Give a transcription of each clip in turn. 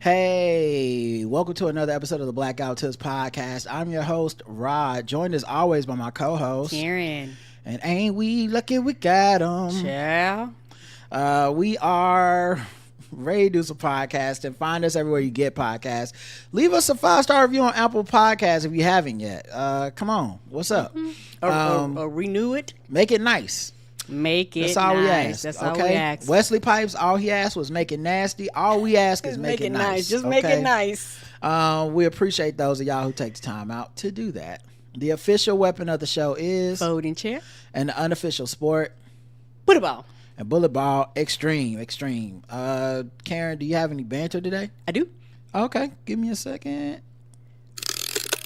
Hey, welcome to another episode of the Blackout Tips podcast. I'm your host, Rod, joined as always by my co-host, Karen. And ain't we lucky we got him? Yeah. We are ready to do some podcasts, and find us everywhere you get podcasts. Leave us a 5-star review on Apple Podcasts if you haven't yet. Come on, what's up? Or renew it. Make it nice. Make it That's all nice. we ask. That's okay? all we ask. Wesley Pipes, all he asked was make it nasty. All we ask is make it nice. Just okay? make it nice. We appreciate those of y'all who take the time out to do that. The official weapon of the show is folding chair, and the unofficial sport, bullet ball. And bullet ball, extreme. Karen, do you have any banter today? I do. Okay, give me a second.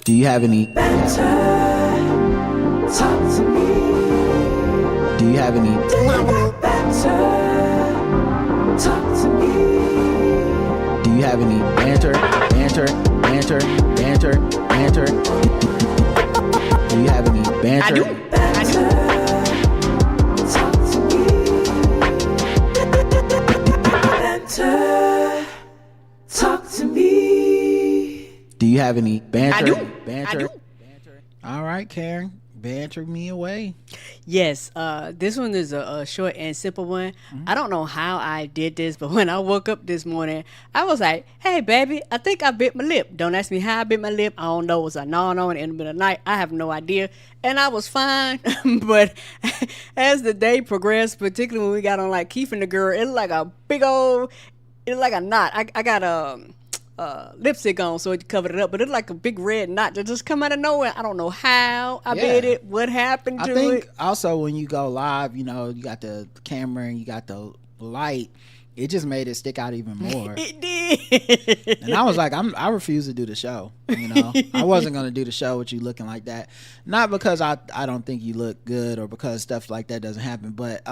Do you have any banter? Talk to me. Do you have any banter? Talk to me. Do you have any banter? Do you have any banter? I do. Banter. Talk to me. Banter. Talk to me. Do you have any banter? I do. Banter. I do. All right, Karen, banter me away. Yes, this one is a short and simple one. I don't know how I did this, but when I woke up this morning, I was like, hey, baby, I think I bit my lip. Don't ask me how I bit my lip. I don't know. It was a gnawing on it in the middle of the night. I have no idea. And I was fine. But as the day progressed, particularly when we got on like Keith and the girl, it looked like a big old, it looked like a knot. I got lipstick on, so it covered it up, but it's like a big red knot that just come out of nowhere. I don't know how I bit it, what happened to it. I think also when you go live, you know, you got the camera and you got the light, it just made it stick out even more. It did. And I was like, I refuse to do the show. You know, I wasn't going to do the show with you looking like that. Not because I don't think you look good or because stuff like that doesn't happen, but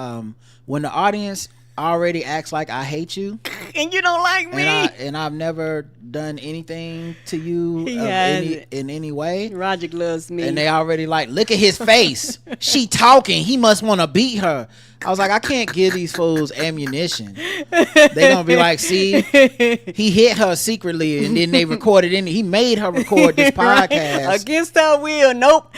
when the audience already acts like I hate you and you don't like me, and I've never done anything to you in any way. Roger loves me, and they already like, look at his face. She talking, he must want to beat her. I was like, I can't give these fools ammunition. They gonna be like, see, he hit her secretly, and then they recorded he made her record this podcast right. Against her will. Nope,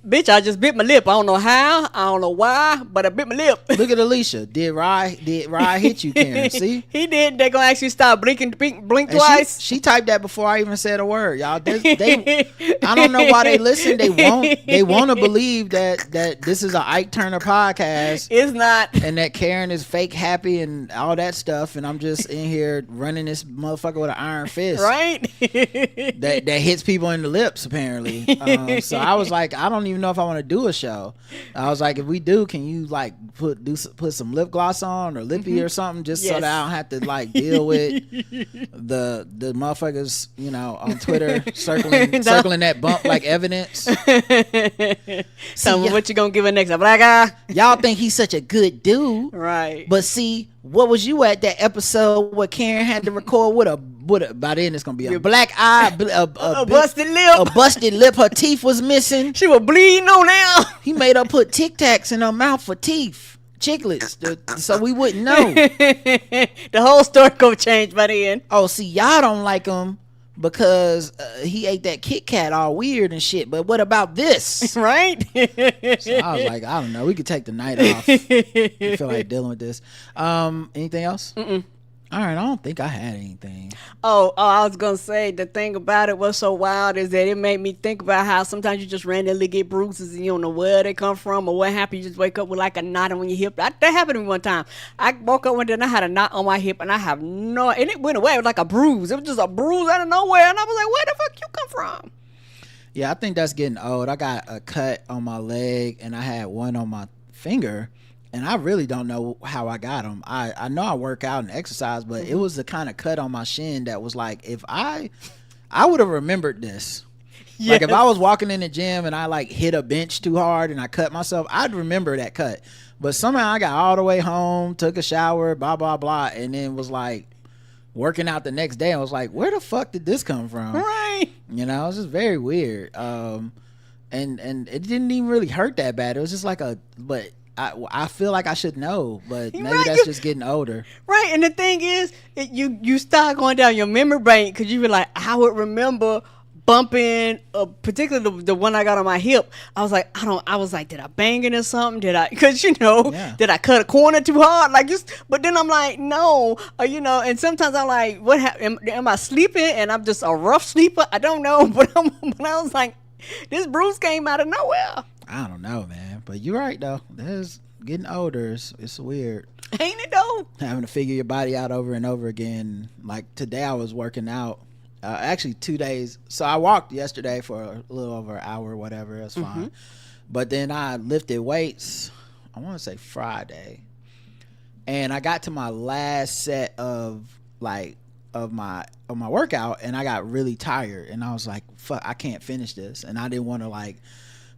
bitch, I just bit my lip. I don't know how, I don't know why, but I bit my lip. Look at Alicia. Did Rye hit you, Karen? See, he did. They're gonna actually stop blink and twice. She typed that before I even said a word, y'all. They I don't know why they listen. They want to believe that this is a Ike Turner podcast. It's not. And that Karen is fake happy and all that stuff, and I'm just in here running this motherfucker with an iron fist, right? that hits people in the lips apparently. So I was like, I don't even know if I want to do a show. I was like, if we do, can you like put some lip gloss on or lippy or something, just so that I don't have to like deal with the motherfuckers, you know, on Twitter circling that bump like evidence. Tell me what you gonna give her next? A black eye? Y'all think he's such a good dude, right? But see, what was you at that episode where Karen had to record with a by then it's gonna be a black eye, a busted lip, a busted lip. Her teeth was missing. She was bleeding on now. He made her put Tic Tacs in her mouth for teeth, chiclets, so we wouldn't know. The whole story gonna change by the end. Oh, see, y'all don't like him because he ate that Kit Kat all weird and shit. But what about this? Right? So I was like, I don't know. We could take the night off. I feel like dealing with this. Anything else? Mm-mm. All right, I don't think I had anything. Oh, I was gonna say the thing about it was so wild is that it made me think about how sometimes you just randomly get bruises and you don't know where they come from or what happened. You just wake up with like a knot on your hip. That happened to me one time. I woke up one day and I had a knot on my hip and I have and it went away. It was like a bruise. It was just a bruise out of nowhere, and I was like, where the fuck you come from? Yeah, I think that's getting old. I got a cut on my leg and I had one on my finger. And I really don't know how I got them. I know I work out and exercise, but it was the kind of cut on my shin that was like, if I would have remembered this. Yes. Like if I was walking in the gym and I like hit a bench too hard and I cut myself, I'd remember that cut. But somehow I got all the way home, took a shower, blah, blah, blah, and then was like working out the next day. I was like, where the fuck did this come from? Right. You know, it was just very weird. And it didn't even really hurt that bad. It was just like but I feel like I should know, but maybe Right, that's just getting older. Right, and the thing is, you start going down your memory bank because you were like, I would remember bumping, particularly the one I got on my hip. I was like, did I bang it or something? Because did I cut a corner too hard? But then I'm like, no, and sometimes I'm like, what happened? Am I sleeping and I'm just a rough sleeper? I don't know, but I was like, this bruise came out of nowhere. I don't know, man, but you're right though. There's getting older. It's weird. Ain't it though? Having to figure your body out over and over again. Like today, I was working out. Actually 2 days. So I walked yesterday for a little over an hour or whatever. That's fine. But then I lifted weights, I want to say Friday. And I got to my last set of my workout and I got really tired. And I was like, fuck, I can't finish this. And I didn't want to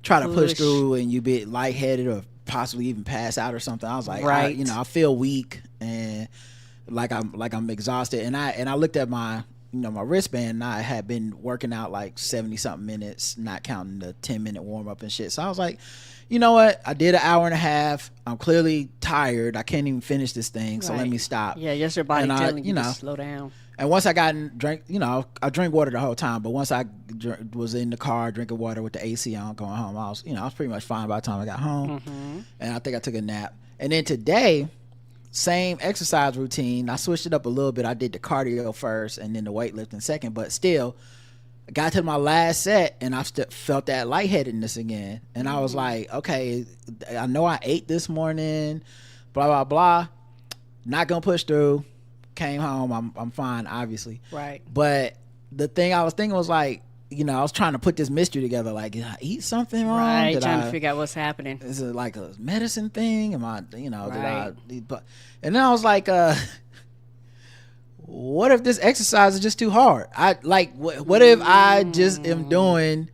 try to push through and you be lightheaded or possibly even pass out or something. I was like, right. I feel weak and I'm exhausted. And I looked at my my wristband, and I had been working out 70 something minutes, not counting the 10-minute warm up and shit. So I was like, you know what? I did an hour and a half. I'm clearly tired. I can't even finish this thing. So let me stop. Yeah, just your body telling you to slow down. And once I got in, I drink water the whole time. But once I was in the car drinking water with the AC on going home, I was pretty much fine by the time I got home. And I think I took a nap. And then today, same exercise routine. I switched it up a little bit. I did the cardio first and then the weightlifting second, but still I got to my last set and I felt that lightheadedness again. And I was like, okay, I know I ate this morning, blah, blah, blah. Not going to push through. Came home. I'm fine, obviously. Right. But the thing I was thinking was I was trying to put this mystery together. Did I eat something wrong? Right, trying to figure out what's happening. Is it like a medicine thing? Am I, right. And then I was like, what if this exercise is just too hard? What if I just am doing,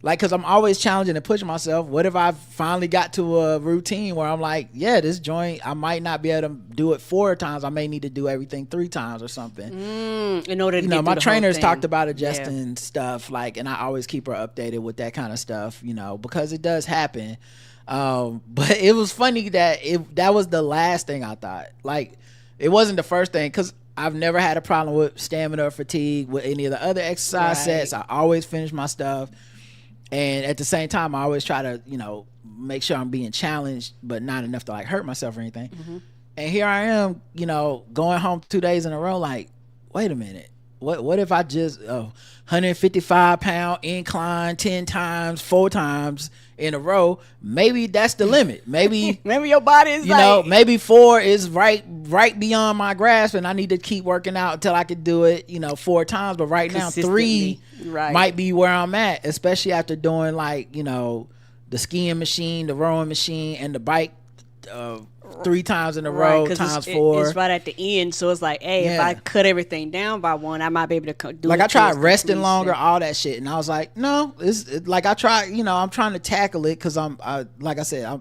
because I'm always challenging and pushing myself. What if I finally got to a routine where I'm like, yeah, this joint, I might not be able to do it 4 times. I may need to do everything 3 times or something. In order to get my the trainers whole thing. talked about adjusting stuff, and I always keep her updated with that kind of stuff, because it does happen. But it was funny that that was the last thing I thought. It wasn't the first thing, because I've never had a problem with stamina or fatigue with any of the other exercise sets. I always finish my stuff. And at the same time, I always try to, make sure I'm being challenged, but not enough to hurt myself or anything. And here I am, going home 2 days in a row. Wait a minute. What if I just 155 pound incline 10 times, 4 times in a row? Maybe that's the limit. Maybe maybe your body is maybe 4 is right beyond my grasp, and I need to keep working out until I can do it 4 times. But right now 3 might be where I'm at, especially after doing the skiing machine, the rowing machine, and the bike 3 times in a row times 4. It's right at the end, so it's if I cut everything down by 1, I might be able to do it. I tried resting longer, all that shit, and I was like, no, I try. I'm trying to tackle it because I'm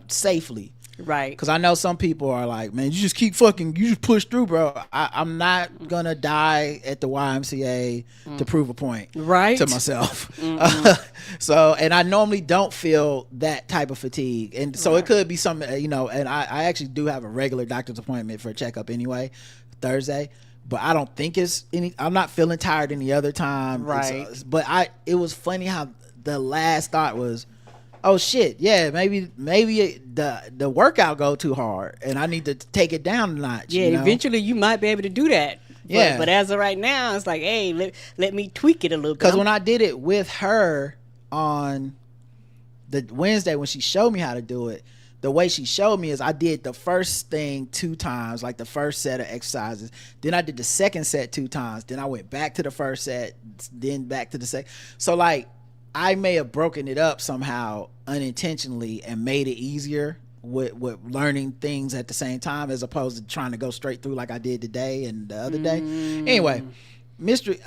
safely. Right. Because I know some people are like, man, you just you just push through, bro. I'm not gonna die at the YMCA to prove a point, right, to myself. So, and I normally don't feel that type of fatigue, and so it could be something, and I actually do have a regular doctor's appointment for a checkup anyway, Thursday. But I don't think I'm not feeling tired any other time. Right. But it was funny how the last thought was, oh shit, yeah, maybe the workout go too hard and I need to take it down a notch. Yeah, eventually you might be able to do that. Yeah. But as of right now, it's hey, let me tweak it a little bit. Because when I did it with her on the Wednesday when she showed me how to do it, the way she showed me is I did the first thing 2 times, the first set of exercises. Then I did the second set 2 times. Then I went back to the first set, then back to the second. So I may have broken it up somehow unintentionally and made it easier with learning things at the same time, as opposed to trying to go straight through like I did today and the other day. Anyway, mystery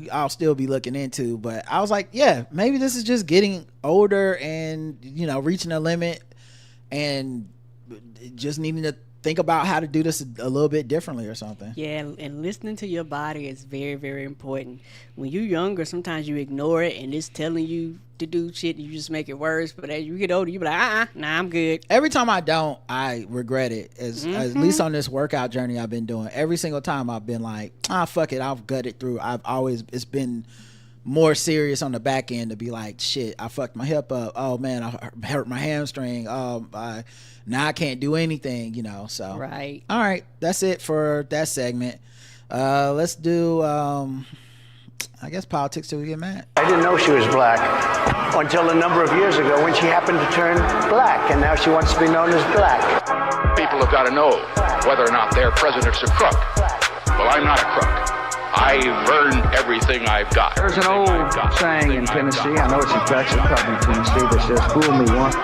I'll still be looking into, but I was like, yeah, maybe this is just getting older and reaching a limit and just needing to think about how to do this a little bit differently or something. Yeah, and listening to your body is very, very important. When you're younger, sometimes you ignore it and it's telling you to do shit and you just make it worse. But as you get older, you be like, nah, I'm good. Every time I don't, I regret it. At least on this workout journey I've been doing, every single time I've been like, fuck it, I'll gut it through. It's been more serious on the back end to be like, shit, I fucked my hip up. Oh man, I hurt my hamstring. Now I can't do anything, so. Right. All right. That's it for that segment. Let's do, I guess, politics till we get mad. I didn't know she was black until a number of years ago when she happened to turn black, and now she wants to be known as black. People have got to know whether or not their president's a crook. Well, I'm not a crook. I've earned everything I've got. There's an old saying in Tennessee, I know it's in Texas, probably Tennessee, that says, fool me once,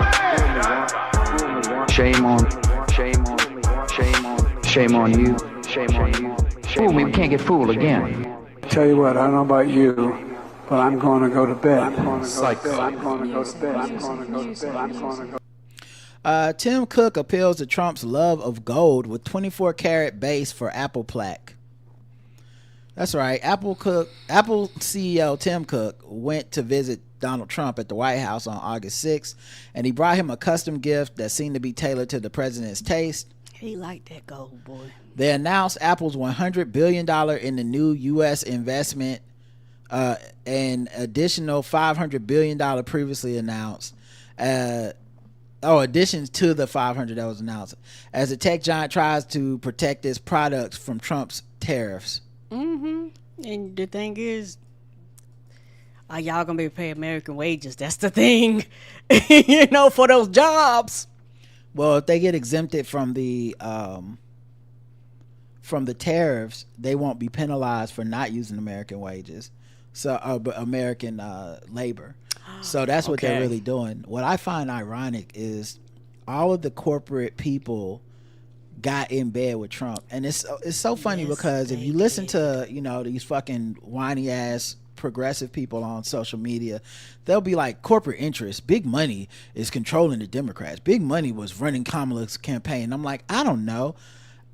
shame on you. Fool me, we can't get fooled again. Tell you what, I don't know about you, but I'm going to go to bed. Tim Cook appeals to Trump's love of gold with 24-karat base for Apple plaque. That's right. Apple CEO Tim Cook went to visit Donald Trump at the White House on August 6th, and he brought him a custom gift that seemed to be tailored to the president's taste. He liked that gold, boy. They announced Apple's $100 billion in the new U.S. investment, and additional $500 billion previously announced. Additions to the 500 that was announced, as the tech giant tries to protect its products from Trump's tariffs. And the thing is, are y'all gonna be paying American wages? That's the thing, for those jobs. Well, if they get exempted from the tariffs, they won't be penalized for not using American wages, American labor. So that's what they're really doing. What I find ironic is all of the corporate people got in bed with Trump, and it's so funny because if you listen to these fucking whiny ass progressive people on social media, they'll be like, corporate interests, big money is controlling the Democrats, big money was running Kamala's campaign. I'm like, I don't know.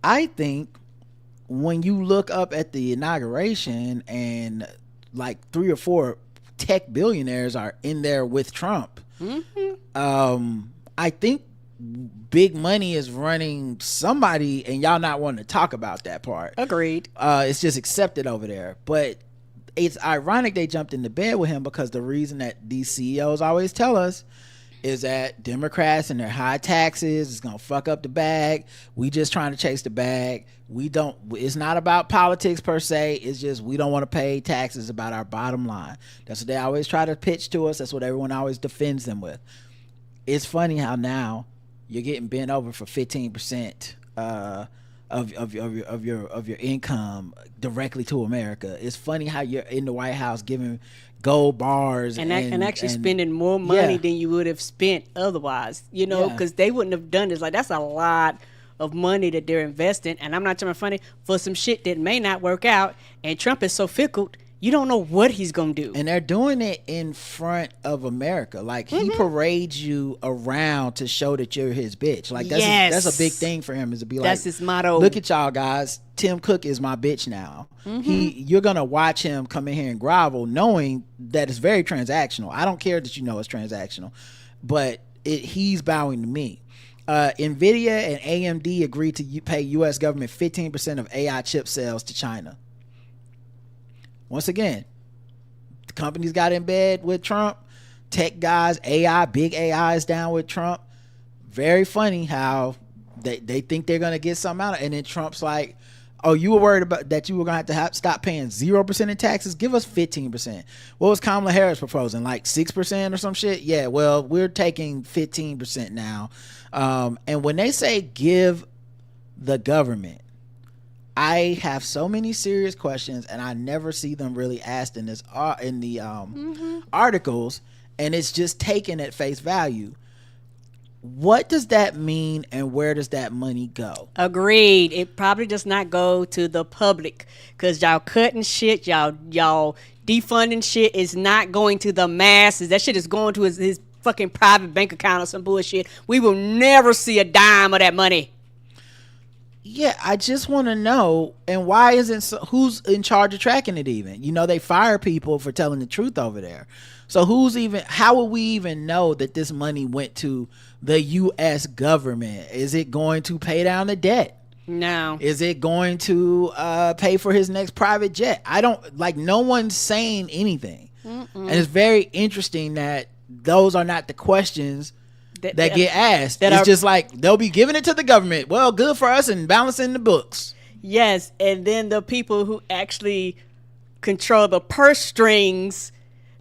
I think when you look up at the inauguration and like 3 or 4 tech billionaires are in there with Trump, I think big money is running somebody, and y'all not wanting to talk about that part. Agreed. It's just accepted over there. But it's ironic they jumped into bed with him, because the reason that these CEOs always tell us is that Democrats and their high taxes is gonna fuck up the bag. We just trying to chase the bag. It's not about politics per se. It's just we don't want to pay taxes about our bottom line. That's what they always try to pitch to us. That's what everyone always defends them with. It's funny how now you're getting bent over for 15% of your income directly to America. It's funny how you're in the White House giving gold bars and actually spending more money than you would have spent otherwise. Because they wouldn't have done this. Like, that's a lot of money that they're investing, and I'm not trying to be funny, for some shit that may not work out. And Trump is so fickle. You don't know what he's gonna do, and they're doing it in front of America. Like, he parades you around to show that you're his bitch. Like, that's a big thing for him, is to be like, that's his motto. Look at y'all guys. Tim Cook is my bitch now. You're gonna watch him come in here and grovel, knowing that it's very transactional. I don't care that it's transactional, but he's bowing to me. Nvidia and AMD agreed to pay U.S. government 15% of AI chip sales to China. Once again, the companies got in bed with Trump. Tech guys, big AI is down with Trump. Very funny how they think they're going to get something out of it. And then Trump's like, oh, you were worried about that you were going to have to stop paying 0% in taxes? Give us 15%. What was Kamala Harris proposing? Like 6% or some shit? Yeah, well, we're taking 15% now. And when they say give the government, I have so many serious questions, and I never see them really asked in the articles, and it's just taken at face value. What does that mean, and where does that money go? Agreed. It probably does not go to the public, because y'all cutting shit, y'all defunding shit is not going to the masses. That shit is going to his fucking private bank account or some bullshit. We will never see a dime of that money. Yeah, I just want to know, and why isn't who's in charge of tracking it even? You know, they fire people for telling the truth over there. So how will we even know that this money went to the U.S. government? Is it going to pay down the debt? No. Is it going to pay for his next private jet? I don't, like, no one's saying anything. And it's very interesting that those are not the questions that get asked. It's just like, they'll be giving it to the government. Well, good for us and balancing the books. Yes, and then the people who actually control the purse strings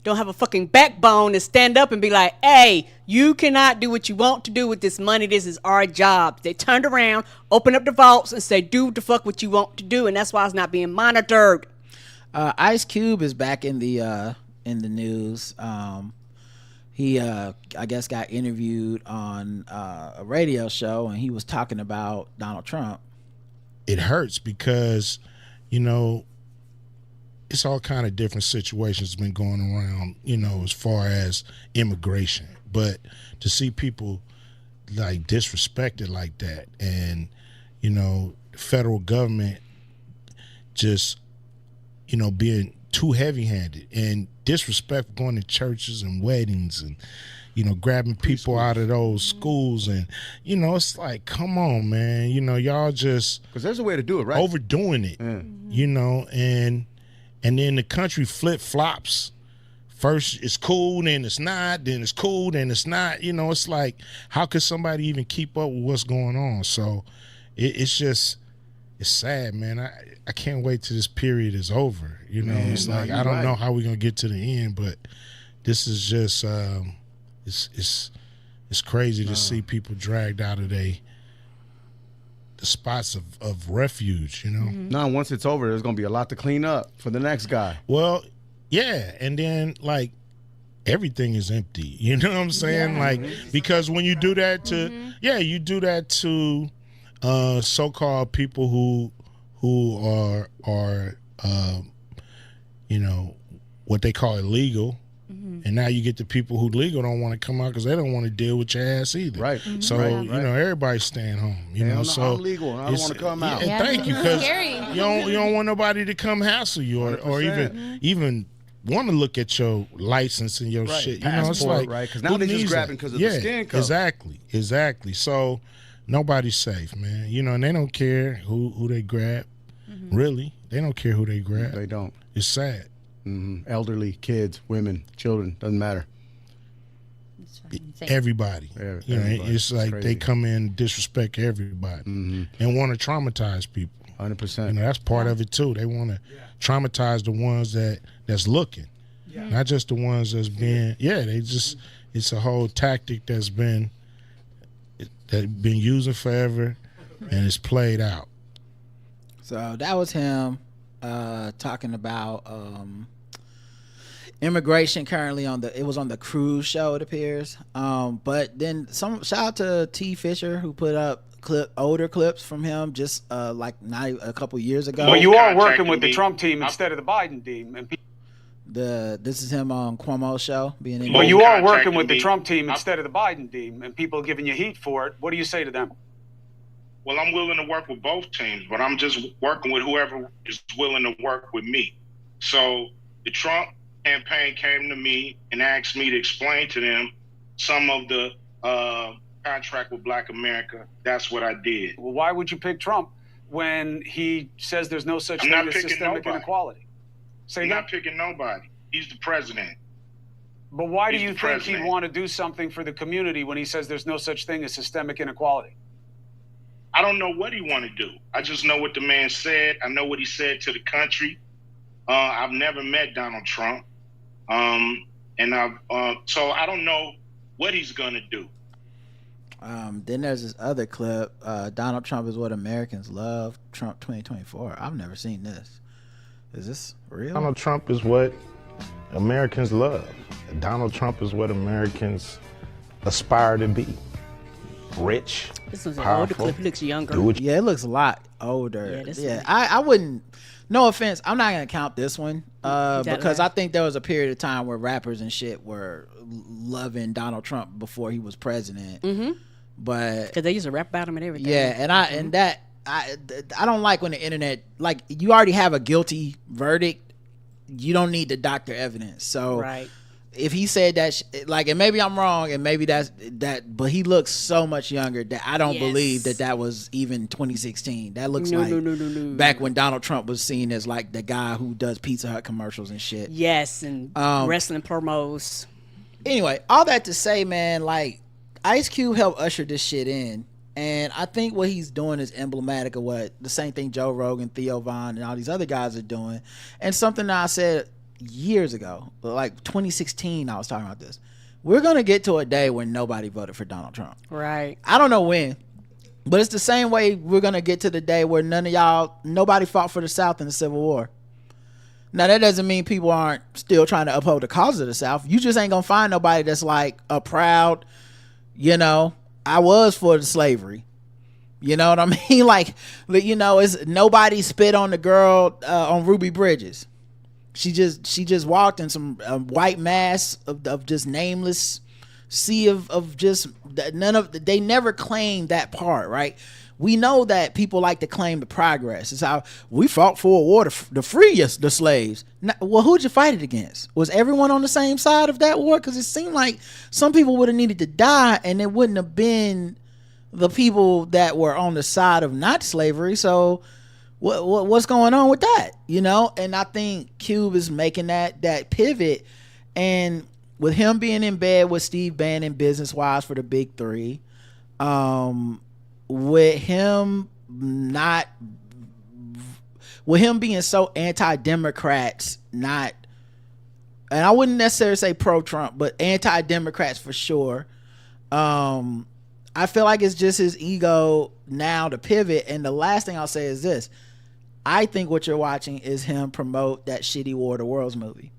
don't have a fucking backbone to stand up and be like, hey, you cannot do what you want to do with this money. This is our job. They turned around, opened up the vaults, and say, do the fuck what you want to do, and that's why it's not being monitored. Ice Cube is back in the news. He I guess got interviewed on a radio show, and he was talking about Donald Trump. It hurts because, you know, it's all kind of different situations been going around, you know, as far as immigration. But to see people like disrespected like that, and, you know, the federal government just, you know, being too heavy-handed and disrespectful, going to churches and weddings and, you know, grabbing people out of those schools, and, you know, it's like, come on, man, you know, y'all just, because there's a way to do it, right? Overdoing it, you know, and then the country flip-flops. First it's cool, then it's not, then it's cool, then it's not. You know, it's like, how could somebody even keep up with what's going on? So it's just, it's sad, man. I can't wait till this period is over. You know, it's like, I don't know how we're going to get to the end, but this is just, it's crazy to see people dragged out of the spots of refuge, you know? No, once it's over, there's going to be a lot to clean up for the next guy. Well, yeah, and then, like, everything is empty. You know what I'm saying? Like, because when you do that to, you do that to so-called people who are you know, what they call illegal. And now you get the people who legal don't want to come out because they don't want to deal with your ass either. Right. So, you know, everybody's staying home. You know, so I'm legal and I don't want to come out. Yeah, thank you, because you don't want nobody to come hassle you or even want to look at your license and your shit. You know, it's like, right? Because now they're just grabbing because of the skin color. Exactly. So nobody's safe, man. You know, and they don't care who they grab. Really, they don't care who they grab. They don't. It's sad. Elderly, kids, women, children, doesn't matter. Everybody. You know, it's like they come in and disrespect everybody and want to traumatize people. 100%. You know, that's part of it too. They want to traumatize the ones that's looking, not just the ones that's being. They just, it's a whole tactic that's been using forever, and it's played out. So that was him talking about immigration currently it was on the cruise show, it appears. But then shout out to T. Fisher, who put up older clips from him just like not a couple years ago. Well, you are working with the Trump team instead of the Biden team. And this is him on Cuomo's show. Well, you are working with the Trump team instead of the Biden team, and people are giving you heat for it. What do you say to them? Well, I'm willing to work with both teams, but I'm just working with whoever is willing to work with me. So the Trump campaign came to me and asked me to explain to them some of the contract with Black America. That's what I did. Well, why would you pick Trump when he says there's no such thing as systemic inequality? I'm not picking nobody. He's the president. But why do you think he'd want to do something for the community when he says there's no such thing as systemic inequality? I don't know what he want to do. I just know what the man said. I know what he said to the country. I've never met Donald Trump. So I don't know what he's going to do. Then there's this other clip. Donald Trump is what Americans love. Trump 2024. I've never seen this. Is this real? Donald Trump is what Americans love. Donald Trump is what Americans aspire to be. Rich, this was an powerful, older clip. He looks younger. Yeah, it looks a lot older. I wouldn't. No offense, I'm not gonna count this one because I think there was a period of time where rappers and shit were loving Donald Trump before he was president. But because they used to rap about him and everything. Yeah, and I don't like when the internet, like, you already have a guilty verdict. You don't need the doctor evidence. So right. If he said that, like, and maybe I'm wrong, and maybe that's that, but he looks so much younger that I don't believe that was even 2016. That looks no. Back when Donald Trump was seen as like the guy who does Pizza Hut commercials and shit. Yes, and wrestling promos. Anyway, all that to say, man, like, Ice Cube helped usher this shit in, and I think what he's doing is emblematic of what the same thing Joe Rogan, Theo Von, and all these other guys are doing, and something that I said years ago, like 2016, I was talking about this. We're gonna get to a day when nobody voted for Donald Trump. Right. I don't know when, but it's the same way we're gonna get to the day where nobody fought for the South in the Civil War. Now that doesn't mean people aren't still trying to uphold the cause of the South. You just ain't gonna find nobody that's like a proud, I was for the slavery. You know what I mean? Like, it's nobody spit on the girl on Ruby Bridges. She just walked in some white mass of just nameless sea of just they never claimed that part, right? We know that people like to claim the progress. It's how we fought for a war to free us, the slaves. Well, who'd you fight it against? Was everyone on the same side of that war? Because it seemed like some people would have needed to die, and it wouldn't have been the people that were on the side of not slavery. So what's going on with that? And I think Cube is making that pivot, and with him being in bed with Steve Bannon business wise for the big three, with him being so anti-Democrats, and I wouldn't necessarily say pro-Trump, but anti-Democrats for sure. I feel like it's just his ego now to pivot. And the last thing I'll say is this: I think what you're watching is him promote that shitty War of the Worlds movie,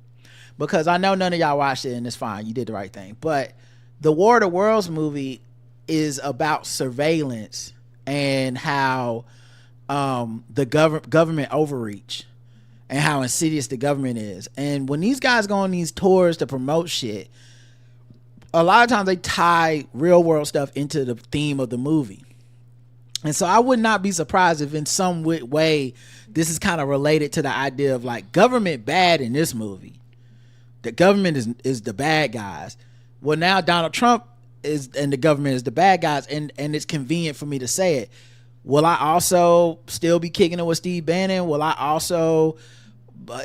because I know none of y'all watched it, and it's fine, you did the right thing. But the War of the Worlds movie is about surveillance and how the government overreach and how insidious the government is. And when these guys go on these tours to promote shit, a lot of times they tie real world stuff into the theme of the movie. And so I would not be surprised if in some way this is kind of related to the idea of like government bad in this movie. The government is the bad guys. Well, now Donald Trump and the government is the bad guys, and it's convenient for me to say it. Will I also still be kicking it with Steve Bannon? Will I also,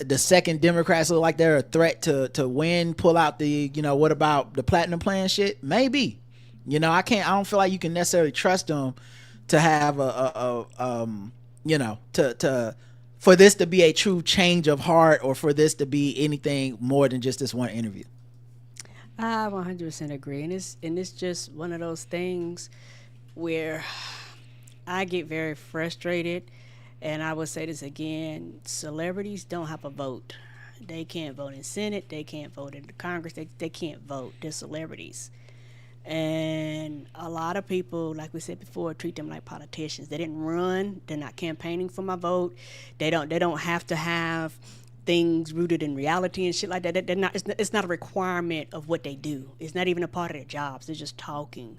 the second Democrats look like they're a threat to win, pull out the, what about the platinum plan shit? Maybe. I don't feel like you can necessarily trust them to have for this to be a true change of heart, or for this to be anything more than just this one interview. I 100% agree, and it's just one of those things where I get very frustrated, and I will say this again: celebrities don't have a vote. They can't vote in Senate. They can't vote in the Congress. They can't vote. They're celebrities, and a lot of people, like we said before, treat them like politicians. They didn't run. They're not campaigning for my vote. They don't have to have things rooted in reality and shit like that. They're not. It's not a requirement of what they do. It's not even a part of their jobs. They're just talking.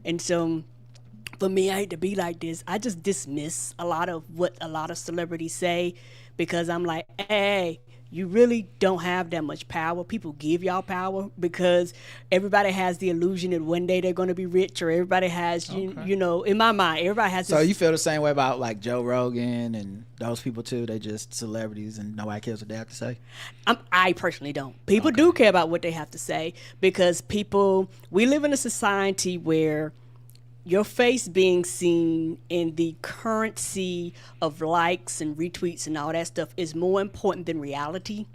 And so, for me, I hate to be like this. I just dismiss a lot of what a lot of celebrities say, because I'm like, hey, you really don't have that much power. People give y'all power because everybody has the illusion that one day they're going to be rich, or everybody has, you know, in my mind, everybody has. So you feel the same way about like Joe Rogan and those people too? They just celebrities and nobody cares what they have to say? I personally don't. People do care about what they have to say, because we live in a society where your face being seen in the currency of likes and retweets and all that stuff is more important than reality.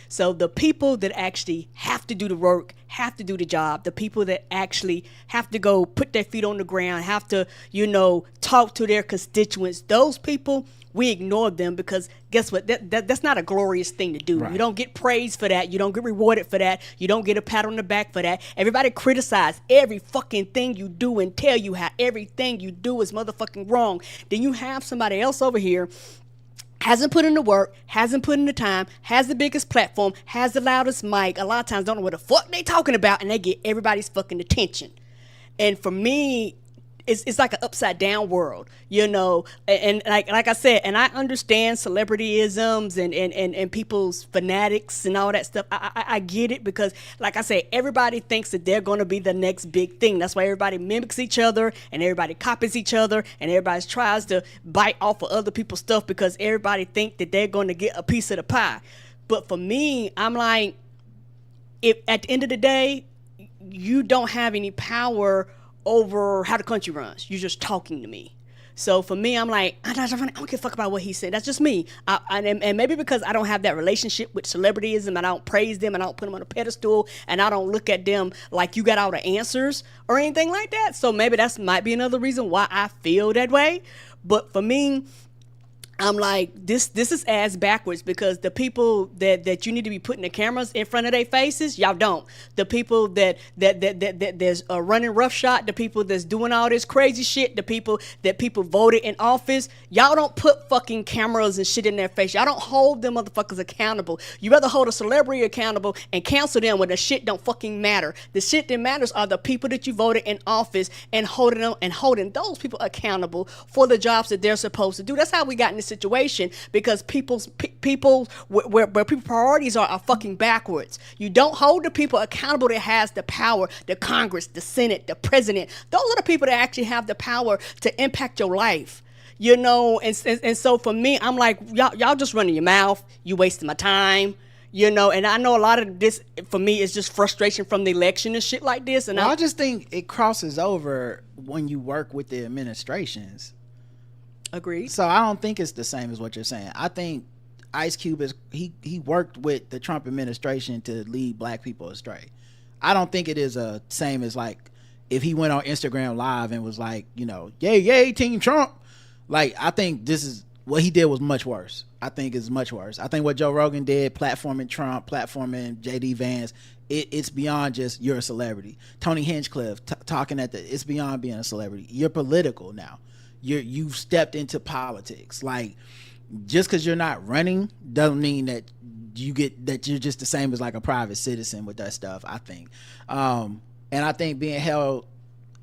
So the people that actually have to do the work, have to do the job, the people that actually have to go put their feet on the ground, have to, talk to their constituents, those people, we ignore them, because guess what? That's not a glorious thing to do. Right. You don't get praised for that. You don't get rewarded for that. You don't get a pat on the back for that. Everybody criticize every fucking thing you do and tell you how everything you do is motherfucking wrong. Then you have somebody else over here, hasn't put in the work, hasn't put in the time, has the biggest platform, has the loudest mic, a lot of times don't know what the fuck they talking about, and they get everybody's fucking attention. And for me, it's like an upside down world, you know. And like I said, and I understand celebrityisms and people's fanatics and all that stuff. I get it, because like I said, everybody thinks that they're going to be the next big thing. That's why everybody mimics each other and everybody copies each other and everybody tries to bite off of other people's stuff, because everybody think that they're going to get a piece of the pie. But for me, I'm like, if at the end of the day, you don't have any power over how the country runs. You're just talking to me. So for me, I'm like, I don't give a fuck about what he said. That's just me. And maybe because I don't have that relationship with celebrityism, and I don't praise them, and I don't put them on a pedestal, and I don't look at them like you got all the answers or anything like that. So maybe that's might be another reason why I feel that way. But for me, I'm like, this is ass backwards, because the people that you need to be putting the cameras in front of their faces, y'all don't. The people that there's a running roughshod, the people that's doing all this crazy shit, the people that people voted in office, y'all don't put fucking cameras and shit in their face. Y'all don't hold them motherfuckers accountable. You rather hold a celebrity accountable and cancel them when the shit don't fucking matter. The shit that matters are the people that you voted in office, and holding those people accountable for the jobs that they're supposed to do. That's how we got in this situation, because people where people's priorities are fucking backwards. You don't hold the people accountable that has the power, the Congress, the Senate, the president. Those are the people that actually have the power to impact your life, you know. And so for me, I'm like, y'all just running your mouth, you wasting my time, you know. And I know a lot of this for me is just frustration from the election and shit like this. And I just think it crosses over when you work with the administrations. Agreed. So I don't think it's the same as what you're saying. I think Ice Cube he worked with the Trump administration to lead black people astray. I don't think it is a same as like if he went on Instagram Live and was like, you know, yay Team Trump. Like, I think this is what he did was much worse. I think it's much worse. I think what Joe Rogan did, platforming Trump, platforming JD Vance, it's beyond just you're a celebrity. Tony Hinchcliffe talking it's beyond being a celebrity. You're political now. You've stepped into politics. Like, just because you're not running doesn't mean that you're just the same as like a private citizen with that stuff, I think. And I think being held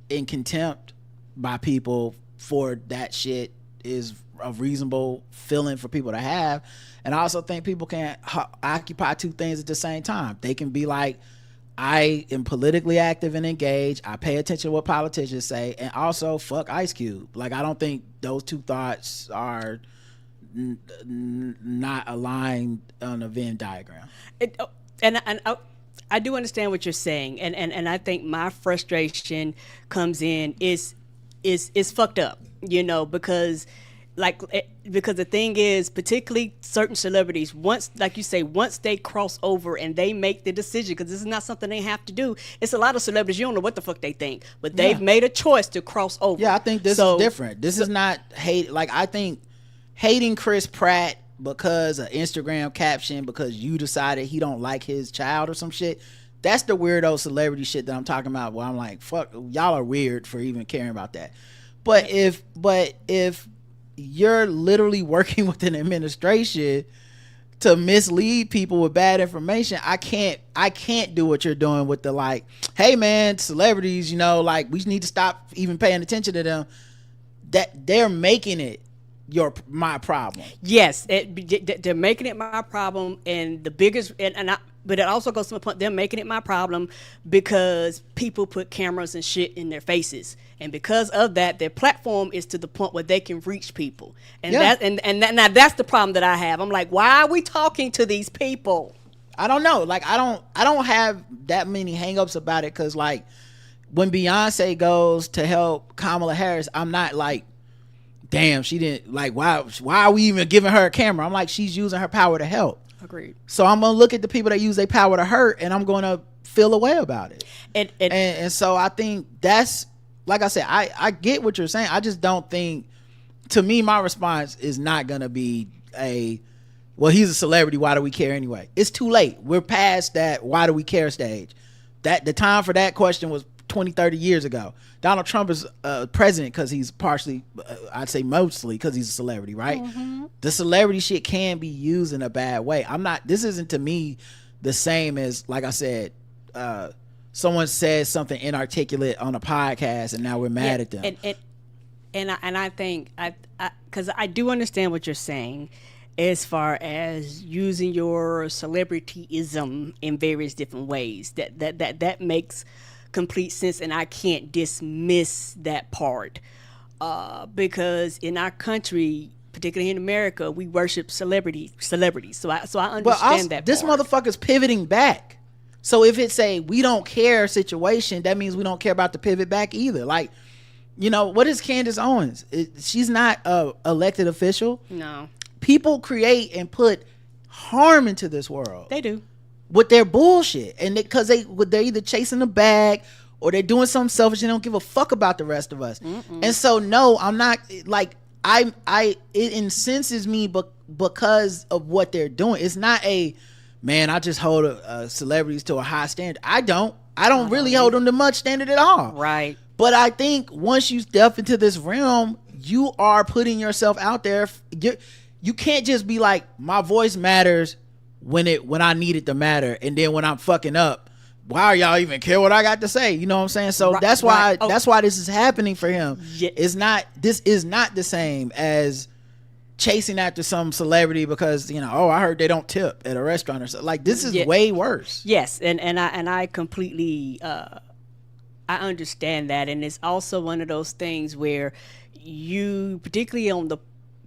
in contempt by people for that shit is a reasonable feeling for people to have. And I also think people can occupy two things at the same time. They can be like, I am politically active and engaged. I pay attention to what politicians say, and also fuck Ice Cube. Like, I don't think those two thoughts are not aligned on a Venn diagram. I do understand what you're saying, and I think my frustration comes in is fucked up, you know, because the thing is, particularly certain celebrities, once, like you say, once they cross over and they make the decision, because this is not something they have to do. It's a lot of celebrities, you don't know what the fuck they think, but they've made a choice to cross over. Yeah, I think this is different. This is not hate. Like, I think hating Chris Pratt because of Instagram caption, because you decided he don't like his child or some shit, that's the weirdo celebrity shit that I'm talking about, where I'm like, fuck, y'all are weird for even caring about that. But if you're literally working with an administration to mislead people with bad information, I can't do what you're doing with the, like, hey man, celebrities, you know, like, we need to stop even paying attention to them. That they're making it my problem. Yes, they're making it my problem, and the biggest but it also goes to the point, they're making it my problem because people put cameras and shit in their faces, and because of that, their platform is to the point where they can reach people, and now that's the problem that I have. I'm like, why are we talking to these people? I don't know. Like, I don't have that many hangups about it, because like when Beyonce goes to help Kamala Harris, I'm not like, damn, she didn't, like, why are we even giving her a camera? I'm like, she's using her power to help. Agreed. So I'm gonna look at the people that use their power to hurt, and I'm gonna feel a way about it. And so I think that's, like I said, I get what you're saying. I just don't think, to me, my response is not gonna be well, he's a celebrity, why do we care anyway? It's too late. We're past that why do we care stage. That the time for that question was 20, 30 years ago. Donald Trump is president because he's partially, I'd say mostly because he's a celebrity, right? Mm-hmm. The celebrity shit can be used in a bad way. This isn't to me the same as, like I said, someone says something inarticulate on a podcast and now we're mad at them. And I think because I do understand what you're saying as far as using your celebrityism in various different ways. That makes complete sense, and I can't dismiss that part because in our country, particularly in America, we worship celebrities. So I understand that. This motherfucker's pivoting back. So if it's a we don't care situation, that means we don't care about the pivot back either. Like, you know, what is Candace Owens? She's not a elected official. No. People create and put harm into this world. They do. With their bullshit. And because they're either chasing a bag or they're doing something selfish and they don't give a fuck about the rest of us. Mm-mm. And so, no, I'm not, like, it incenses me because of what they're doing. It's not man, I just hold celebrities to a high standard. I don't really hold them to much standard at all. Right. But I think once you step into this realm, you are putting yourself out there. You can't just be like, my voice matters when I need it to matter, and then when I'm fucking up, why y'all even care what I got to say? You know what I'm saying? So that's why this is happening for him. Yeah. This is not the same as chasing after some celebrity because, you know, I heard they don't tip at a restaurant or something. Like, this is way worse. Yes, and I completely I understand that, and it's also one of those things where you, particularly on the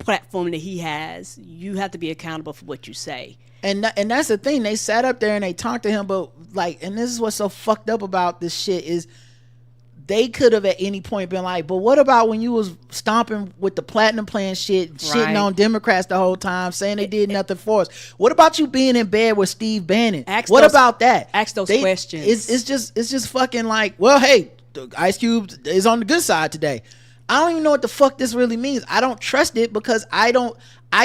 platform that he has, you have to be accountable for what you say. And that's the thing. They sat up there and they talked to him, but like, and this is what's so fucked up about this shit is they could have at any point been like, but what about when you was stomping with the platinum plan shit, shitting on Democrats the whole time, saying they did nothing for us? What about you being in bed with Steve Bannon? What about that? Ask those questions. It's just fucking like, well, hey, Ice Cube is on the good side today. I don't even know what the fuck this really means. I don't trust it because I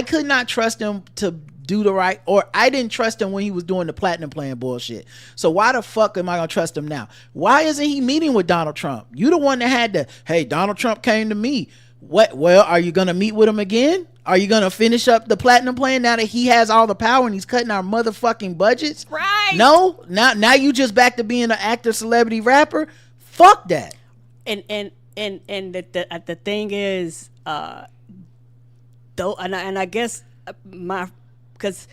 could not trust him to do the right, or I didn't trust him when he was doing the platinum plan bullshit. So why the fuck am I gonna trust him now? Why isn't he meeting with Donald Trump? You the one that had hey, Donald Trump came to me. What? Well, are you gonna meet with him again? Are you gonna finish up the platinum plan now that he has all the power and he's cutting our motherfucking budgets? Right. No? Now you just back to being an actor, celebrity, rapper? Fuck that. And the thing is, though, and I guess because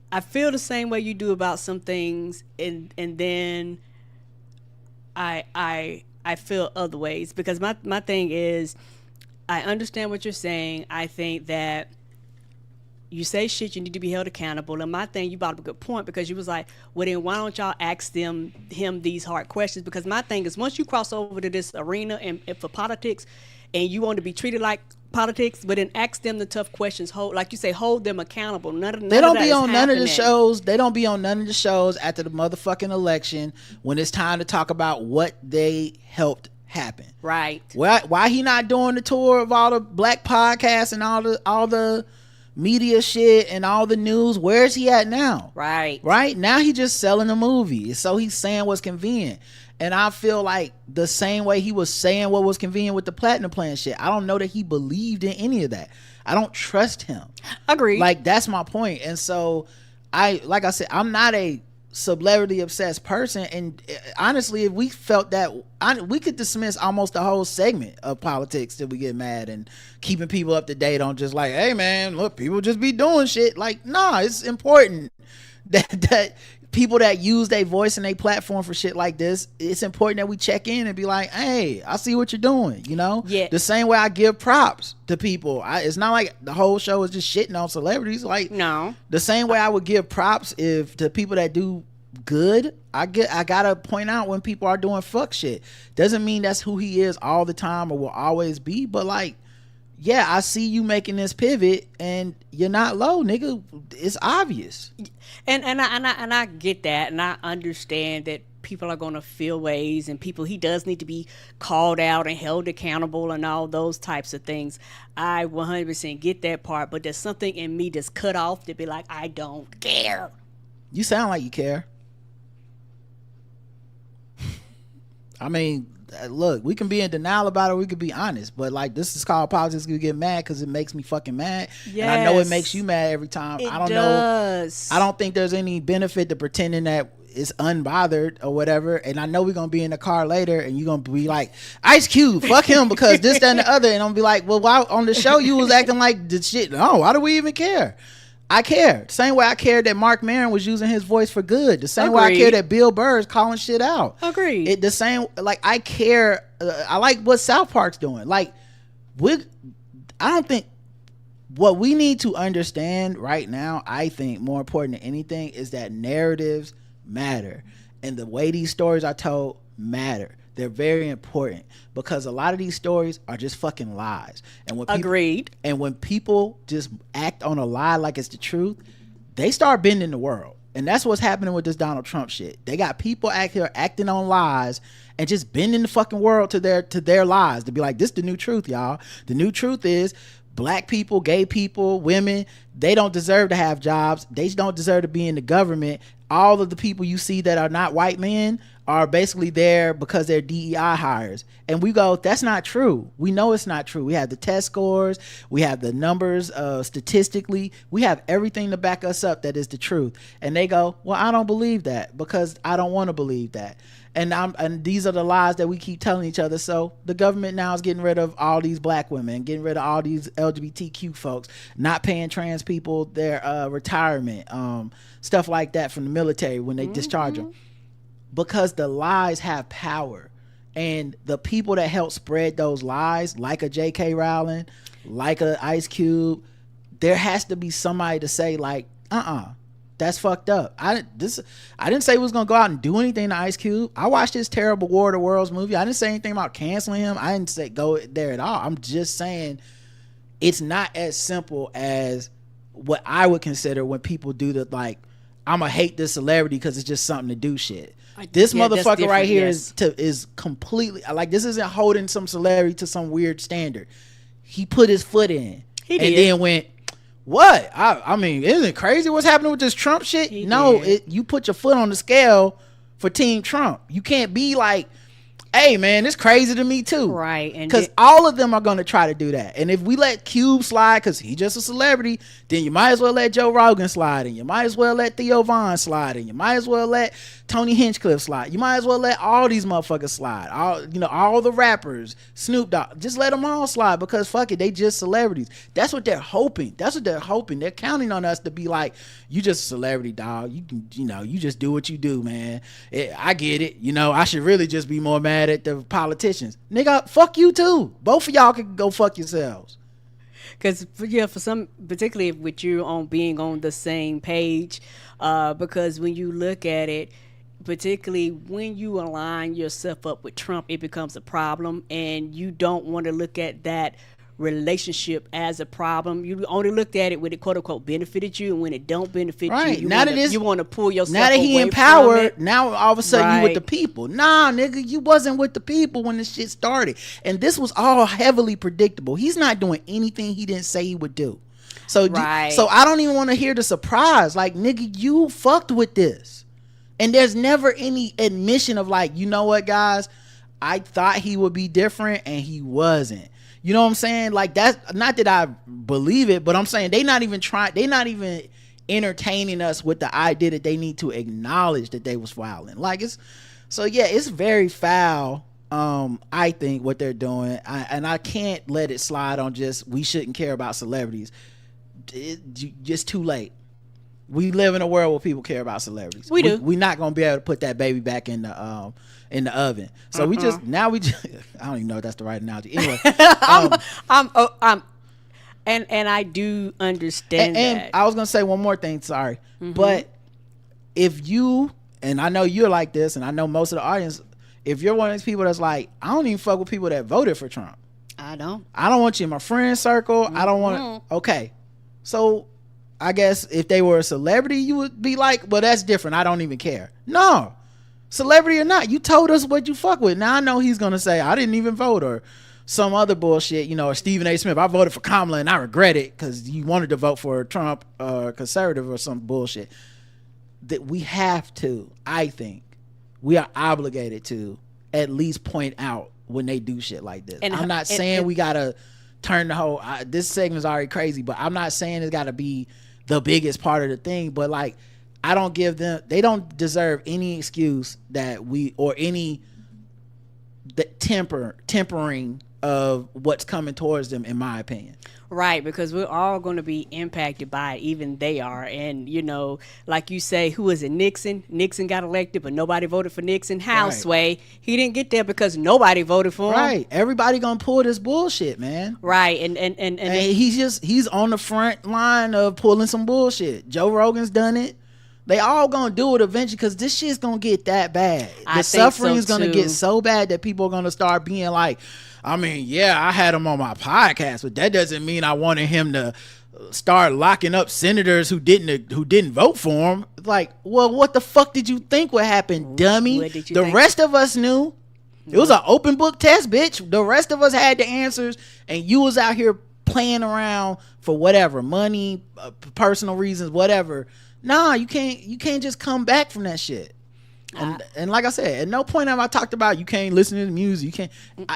I feel the same way you do about some things, and then I feel other ways, because my thing is, I understand what you're saying. I think that you say shit, you need to be held accountable. And my thing, you brought up a good point, because you was like, well, then why don't y'all ask him these hard questions? Because my thing is, once you cross over to this arena and for politics, and you want to be treated like politics, but then ask them the tough questions. Like you say, hold them accountable. They don't be on none of the shows. They don't be on none of the shows after the motherfucking election when it's time to talk about what they helped happen. Right. Why he not doing the tour of all the black podcasts and all the media shit and all the news? Where's he at now? Right now he just selling a movie, so he's saying what's convenient. And I feel like the same way he was saying what was convenient with the platinum plan shit, I don't know that he believed in any of that. I don't trust him. Agreed. Like, that's my point. And so like I said, I'm not a celebrity obsessed person, and honestly, if we felt that, we could dismiss almost the whole segment of politics till we get mad, and keeping people up to date on just like, hey man, look, people just be doing shit. Like, nah, it's important that people that use their voice and their platform for shit like this, it's important that we check in and be like, hey, I see what you're doing, you know? Yeah. The same way I give props to people. It's not like the whole show is just shitting on celebrities. Like, no. The same way I would give props to people that do good, I gotta point out when people are doing fuck shit. Doesn't mean that's who he is all the time or will always be, but like, yeah, I see you making this pivot and you're not low, nigga. It's obvious. And I get that, and I understand that people are gonna feel ways, and he does need to be called out and held accountable and all those types of things. I 100% get that part, but there's something in me that's cut off to be like, I don't care. You sound like you care. I mean, look, we can be in denial about it, we could be honest, but like, this is called politics. We get mad because it makes me fucking mad. Yes. And I know it makes you mad every time. I don't know. I don't think there's any benefit to pretending that it's unbothered or whatever, and I know we're gonna be in the car later and you're gonna be like, Ice Cube, fuck him because this, that, and the other, and I'm gonna be like, well, why on the show you was acting like the shit? No, why do we even care? I care. Same way I cared that Mark Maron was using his voice for good. The same way I care that Bill Burr is calling shit out. Agreed. The same, like, I care. I like what South Park's doing. Like, I don't think what we need to understand right now, I think more important than anything, is that narratives matter, and the way these stories are told matter. They're very important because a lot of these stories are just fucking lies. And when Agreed. And when people just act on a lie like it's the truth, they start bending the world. And that's what's happening with this Donald Trump shit. They got people out here acting on lies and just bending the fucking world to their lies, to be like, this is the new truth, y'all. The new truth is black people, gay people, women, they don't deserve to have jobs. They don't deserve to be in the government. All of the people you see that are not white men are basically there because they're DEI hires. And we go, that's not true. We know it's not true. We have the test scores. We have the numbers statistically. We have everything to back us up that is the truth. And they go, well, I don't believe that because I don't want to believe that. And these are the lies that we keep telling each other. So the government now is getting rid of all these black women, getting rid of all these LGBTQ folks, not paying trans people their retirement, stuff like that from the military when they discharge them. Because the lies have power, and the people that help spread those lies, like a J.K. Rowling, like a Ice Cube, there has to be somebody to say like, that's fucked up. I didn't say we was gonna go out and do anything to Ice Cube. I watched this terrible War of the Worlds movie. I didn't say anything about canceling him. I didn't say go there at all. I'm just saying it's not as simple as what I would consider when people do the like, I'm gonna hate this celebrity because it's just something to do shit. This motherfucker right here is completely like, this isn't holding some celebrity to some weird standard. He put his foot in and then went, what? I mean, isn't it crazy what's happening with this Trump shit? You put your foot on the scale for Team Trump. You can't be like, hey man, it's crazy to me too. Right. Because all of them are going to try to do that. And if we let Cube slide because he's just a celebrity, then you might as well let Joe Rogan slide, and you might as well let Theo Von slide, and you might as well let Tony Hinchcliffe slide. You might as well let all these motherfuckers slide. All the rappers, Snoop Dogg, just let them all slide because fuck it, they just celebrities. That's what they're hoping. They're counting on us to be like, you just a celebrity, dog. You can, you just do what you do, man. I get it. I should really just be more mad at the politicians. Nigga, fuck you too. Both of y'all can go fuck yourselves. Because for some, particularly with you on being on the same page, because when you look at it, particularly when you align yourself up with Trump, it becomes a problem, and you don't want to look at that relationship as a problem. You only looked at it when it quote unquote benefited you, and when it don't benefit you want to pull yourself now that he away in power from it. Now all of a sudden you with the people. Nah, nigga, you wasn't with the people when this shit started, and this was all heavily predictable. He's not doing anything he didn't say he would do. So so I don't even want to hear the surprise. Like, nigga, you fucked with this, and there's never any admission of like, you know what, guys, I thought he would be different and he wasn't. You know what I'm saying? Like, that's not that I believe it, but I'm saying they not even entertaining us with the idea that they need to acknowledge that they was fouling. Like, it's very foul. I think what they're doing, and I can't let it slide on just we shouldn't care about celebrities. Just too late. We live in a world where people care about celebrities. We do. We're not gonna be able to put that baby back in the oven. So I don't even know if that's the right analogy. Anyway, and I do understand and that. I was gonna say one more thing. Sorry, but if you, and I know you're like this, and I know most of the audience, if you're one of these people that's like, I don't even fuck with people that voted for Trump. I don't want you in my friend circle. I don't want to. Okay, so I guess if they were a celebrity, you would be like, well, that's different. I don't even care. No, celebrity or not, you told us what you fuck with. Now I know he's gonna say I didn't even vote, or some other bullshit, or Stephen A. Smith, I voted for Kamala and I regret it because you wanted to vote for Trump, conservative or some bullshit. That we have to, I think we are obligated to at least point out when they do shit like this. And I'm not saying we gotta turn the whole this segment's already crazy, but I'm not saying it's gotta be the biggest part of the thing, but like, I don't give them, they don't deserve any excuse that we, or any tempering of what's coming towards them, in my opinion. Right, because we're all going to be impacted by it, even they are. And, you know, like you say, who is it, Nixon? Nixon got elected, but nobody voted for Nixon. How, Sway? He didn't get there because nobody voted for him. Right. Everybody going to pull this bullshit, man. Right. And he's on the front line of pulling some bullshit. Joe Rogan's done it. They all going to do it eventually because this shit's going to get that bad. The suffering is going to get so bad that people are going to start being like, I mean, yeah, I had him on my podcast, but that doesn't mean I wanted him to start locking up senators who didn't vote for him. Like, well, what the fuck did you think would happen, dummy? The rest of us knew. It was an open book test, bitch. The rest of us had the answers, and you was out here playing around for whatever, money, personal reasons, whatever. Nah, you can't just come back from that shit. And like I said, at no point have I talked about you can't listen to the music. You can't.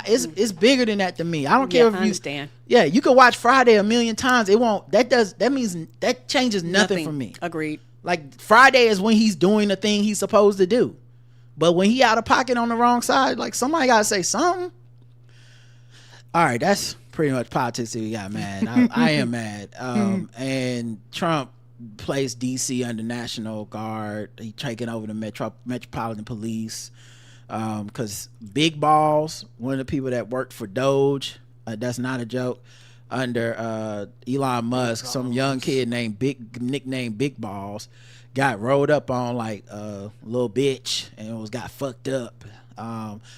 It's bigger than that to me. I don't care if you understand. Yeah, you can watch Friday a million times. It won't. That changes nothing for me. Agreed. Like Friday is when he's doing the thing he's supposed to do, but when he out of pocket on the wrong side, like somebody gotta say something. All right, that's pretty much politics that we got mad. I am mad. And Trump placed DC under National Guard. He taking over the Metropolitan Police because Big Balls, one of the people that worked for Doge, that's not a joke, under Elon Musk, some young kid nicknamed Big Balls, got rolled up on like a little bitch and got fucked up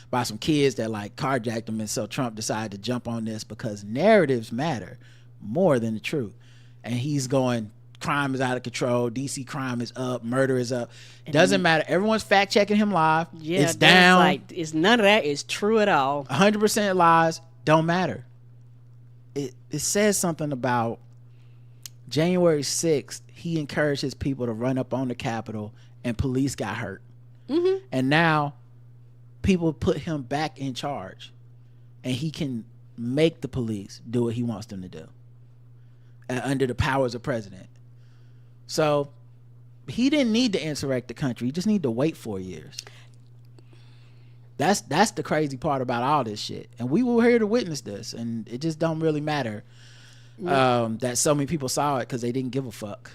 by some kids that like carjacked him. And so Trump decided to jump on this because narratives matter more than the truth. And he's going, crime is out of control. DC crime is up. Murder is up. Doesn't matter. Everyone's fact checking him live. Yeah, it's down. Like, it's none of that is true at all. 100% lies. Don't matter. It says something about January 6th. He encouraged his people to run up on the Capitol, and police got hurt. Mm-hmm. And now people put him back in charge, and he can make the police do what he wants them to do under the powers of president. So he didn't need to insurrect the country. He just need to wait 4 years. That's the crazy part about all this shit. And we were here to witness this, and it just don't really matter that so many people saw it because they didn't give a fuck.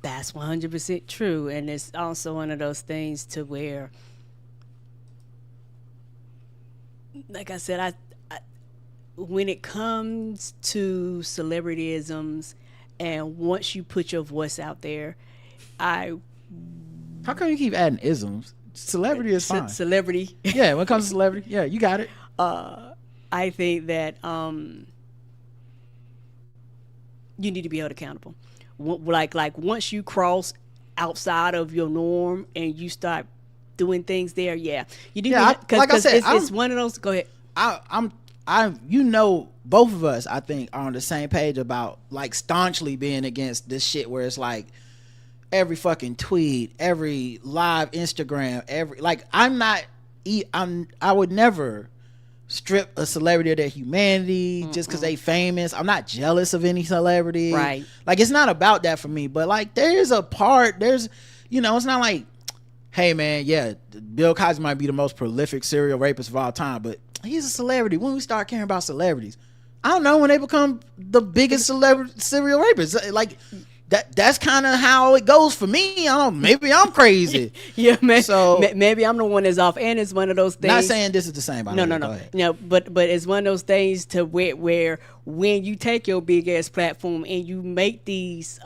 That's 100% true. And it's also one of those things to where, like I said, I when it comes to celebrityisms, and once you put your voice out there, how come you keep adding isms? Celebrity is fine. Celebrity. Yeah, when it comes to celebrity, yeah, you got it. I think that you need to be held accountable. Like once you cross outside of your norm and you start doing things there, yeah, you do. Yeah, like I said, it's one of those. Go ahead. Both of us, I think, are on the same page about like staunchly being against this shit where it's like every fucking tweet, every live Instagram, I would never strip a celebrity of their humanity just because they famous. I'm not jealous of any celebrity. Right. Like, it's not about that for me, but like it's not like, hey man, yeah, Bill Cosby might be the most prolific serial rapist of all time, but he's a celebrity. When we start caring about celebrities, I don't know, when they become the biggest serial rapists. Like that's kind of how it goes for me. I don't know, maybe I'm crazy. Yeah, man. So maybe I'm the one that's off, and it's one of those things. Not saying this is the same. No. But it's one of those things to where when you take your big ass platform and you make these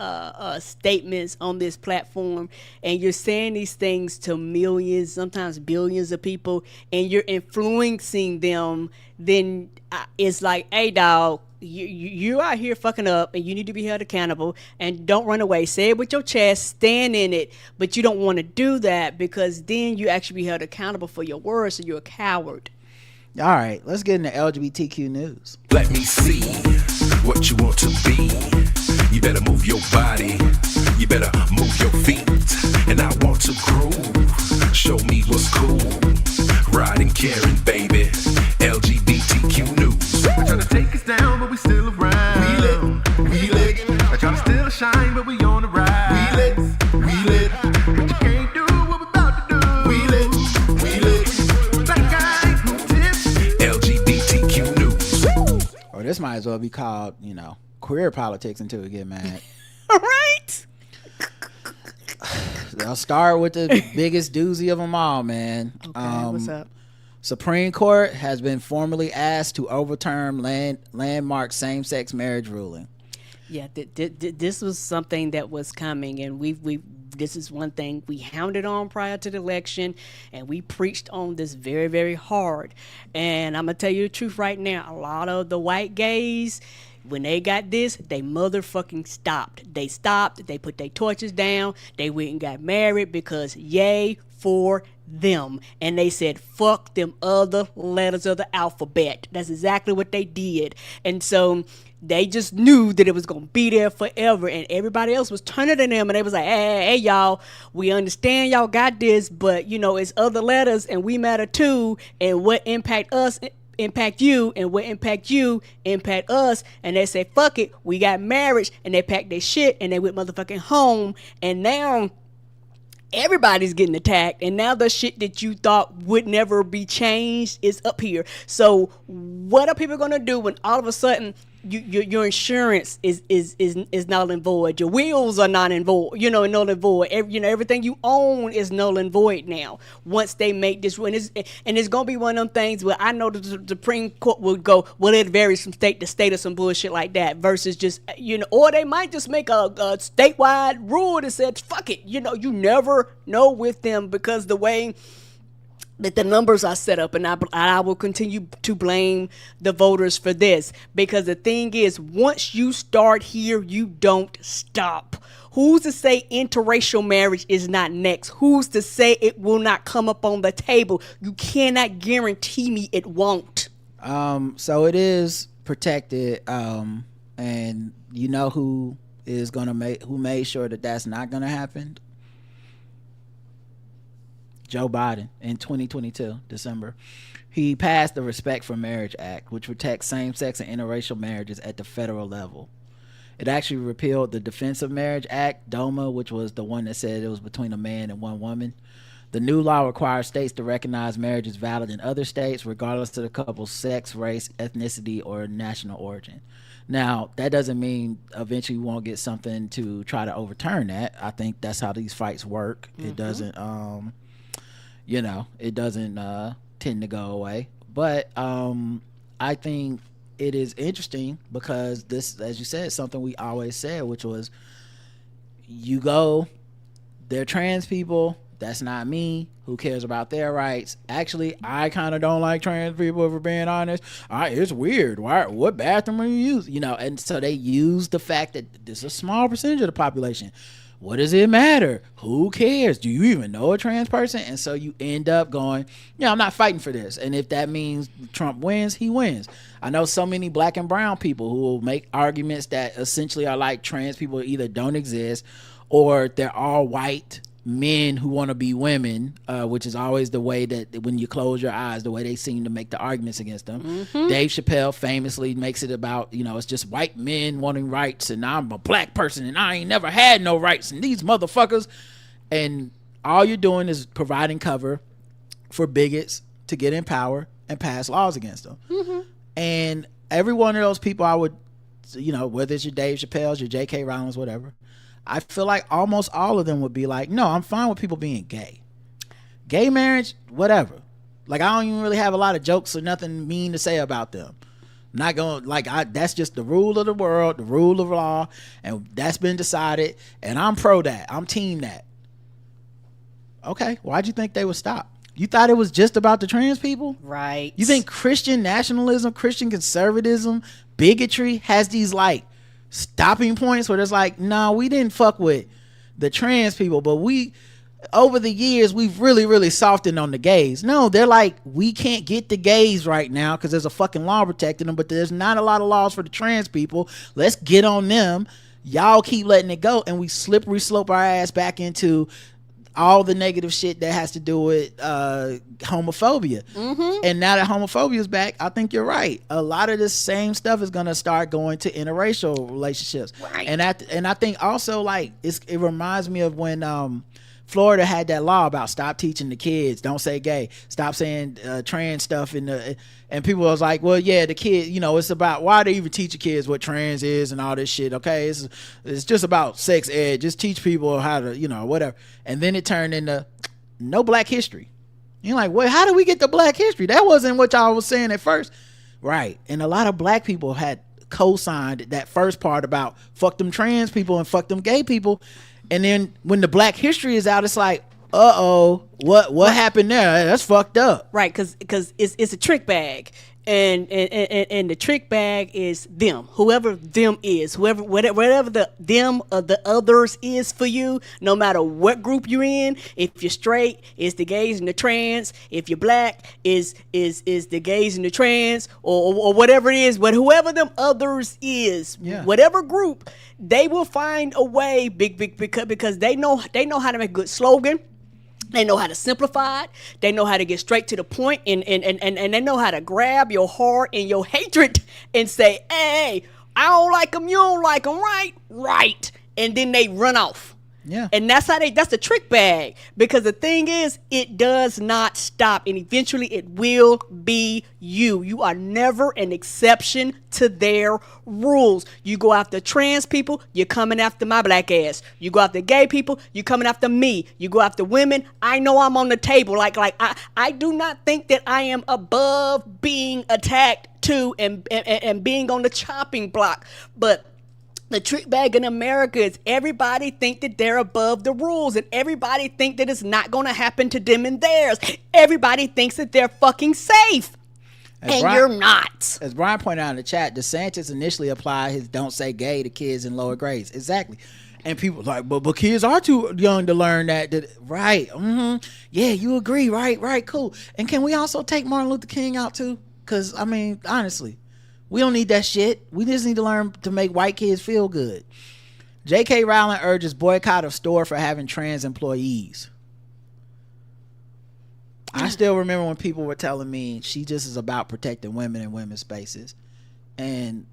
statements on this platform, and you're saying these things to millions, sometimes billions of people, and you're influencing them, then it's like, hey, dog. You out here fucking up, and you need to be held accountable, and don't run away. Say it with your chest, stand in it, but you don't want to do that because then you actually be held accountable for your words, so you're a coward. All right, let's get into LGBTQ news. Let me see what you want to be. You better move your body, you better move your feet, and I want to groove. Show me what's cool. Riding, caring, baby. LGBTQ news. They're trying to take us down, but we still around. We lit. I try to still shine, but we on the rise. We lit. this might as well be called, queer politics until we get mad. Right? I'll start with the biggest doozy of them all, man. Okay, what's up? Supreme Court has been formally asked to overturn landmark same-sex marriage ruling. Yeah, this was something that was coming, and this is one thing we hounded on prior to the election, and we preached on this very, very hard. And I'm gonna tell you the truth right now, a lot of the white gays, when they got this, they motherfucking stopped. They stopped, they put their torches down, they went and got married because yay for them. And they said, fuck them other letters of the alphabet. That's exactly what they did. And so they just knew that it was going to be there forever, and everybody else was turning to them, and they was like, hey, y'all, we understand y'all got this, but, it's other letters, and we matter too, and what impact us impact you, and what impact you impact us. And they say, fuck it, we got marriage, and they packed their shit, and they went motherfucking home, and now everybody's getting attacked, and now the shit that you thought would never be changed is up here. So what are people gonna do when all of a sudden your insurance is null and void, your wheels are null and void, null and void, everything you own is null and void now once they make this rule. And it's gonna be one of them things where I know the Supreme Court will go, well, it varies from state to state or some bullshit like that, versus just or they might just make a statewide rule that says fuck it. You never know with them, because the way that the numbers are set up, and I will continue to blame the voters for this, because the thing is, once you start here, you don't stop. Who's to say interracial marriage is not next? Who's to say it will not come up on the table? You cannot guarantee me it won't. So it is protected, and who is gonna who made sure that that's not gonna happen? Joe Biden in 2022, December. He passed the Respect for Marriage Act, which protects same-sex and interracial marriages at the federal level. It actually repealed the Defense of Marriage Act, DOMA, which was the one that said it was between a man and one woman. The new law requires states to recognize marriage as valid in other states, regardless of the couple's sex, race, ethnicity, or national origin. Now, that doesn't mean eventually we won't get something to try to overturn that. I think that's how these fights work. Mm-hmm. It doesn't it doesn't tend to go away. But I think it is interesting because this, as you said, something we always said, which was, they're trans people, that's not me, who cares about their rights? Actually, I kind of don't like trans people, if we're being honest. It's weird. What bathroom are you using? And so they use the fact that this is a small percentage of the population. What does it matter? Who cares? Do you even know a trans person? And so you end up going, I'm not fighting for this. And if that means Trump wins, he wins. I know so many black and brown people who will make arguments that essentially are like trans people either don't exist or they're all white men who want to be women, which is always the way that when you close your eyes, the way they seem to make the arguments against them. Mm-hmm. Dave Chappelle famously makes it about, it's just white men wanting rights, and I'm a black person and I ain't never had no rights, and these motherfuckers. And all you're doing is providing cover for bigots to get in power and pass laws against them. Mm-hmm. And every one of those people, I would, whether it's your Dave Chappelle's, your J.K. Rowling's, whatever, I feel like almost all of them would be like, no, I'm fine with people being gay. Gay marriage, whatever. Like, I don't even really have a lot of jokes or nothing mean to say about them. I'm not going, that's just the rule of the world, the rule of law, and that's been decided, and I'm pro that. I'm team that. Okay, why'd you think they would stop? You thought it was just about the trans people? Right. You think Christian nationalism, Christian conservatism, bigotry has these, stopping points where it's like, no, we didn't fuck with the trans people, but over the years we've really, really softened on the gays. No, they're like, we can't get the gays right now because there's a fucking law protecting them, but there's not a lot of laws for the trans people. Let's get on them. Y'all keep letting it go, and we slippery slope our ass back into all the negative shit that has to do with homophobia. Mm-hmm. And now that homophobia is back, I think you're right. A lot of this same stuff is going to start going to interracial relationships. Right. And I think also, it reminds me of when Florida had that law about stop teaching the kids, don't say gay, stop saying trans stuff and people was like, well, yeah, the kid, it's about why they even teach the kids what trans is and all this shit. Okay, it's just about sex ed. Just teach people how to, whatever. And then it turned into no Black history. You're like, well, how did we get to Black history? That wasn't what y'all was saying at first. Right. And a lot of Black people had co-signed that first part about fuck them trans people and fuck them gay people. And then when the Black history is out, it's like, what happened there? That's fucked up. Right, because it's a trick bag. And the trick bag is them, whoever them is, whatever the them or the others is for you, no matter what group you're in. If you're straight, it's the gays and the trans. If you're Black, is the gays and the trans, or whatever it is. But whoever them others is, whatever group, they will find a way because they know how to make a good slogan. They know how to simplify it. They know how to get straight to the point, and they know how to grab your heart and your hatred and say, hey, I don't like them, you don't like them, right. And then they run off. Yeah. And that's the trick bag, because the thing is, it does not stop, and eventually it will be you. You are never an exception to their rules. You go after trans people, you're coming after my Black ass. You go after gay people, you're coming after me. You go after women, I know I'm on the table. Like I do not think that I am above being attacked too and being on the chopping block. But the trick bag in America is everybody think that they're above the rules, and everybody think that it's not going to happen to them and theirs. Everybody thinks that they're fucking safe. You're not. As Brian pointed out in the chat, DeSantis initially applied his don't say gay to kids in lower grades. Exactly. And people like, but kids are too young to learn that. Right. Mm-hmm. Yeah, you agree. Right. Cool. And can we also take Martin Luther King out too? Because, I mean, honestly, we don't need that shit. We just need to learn to make white kids feel good. J.K. Rowling urges boycott of store for having trans employees. I still remember when people were telling me she just is about protecting women in women's spaces. And,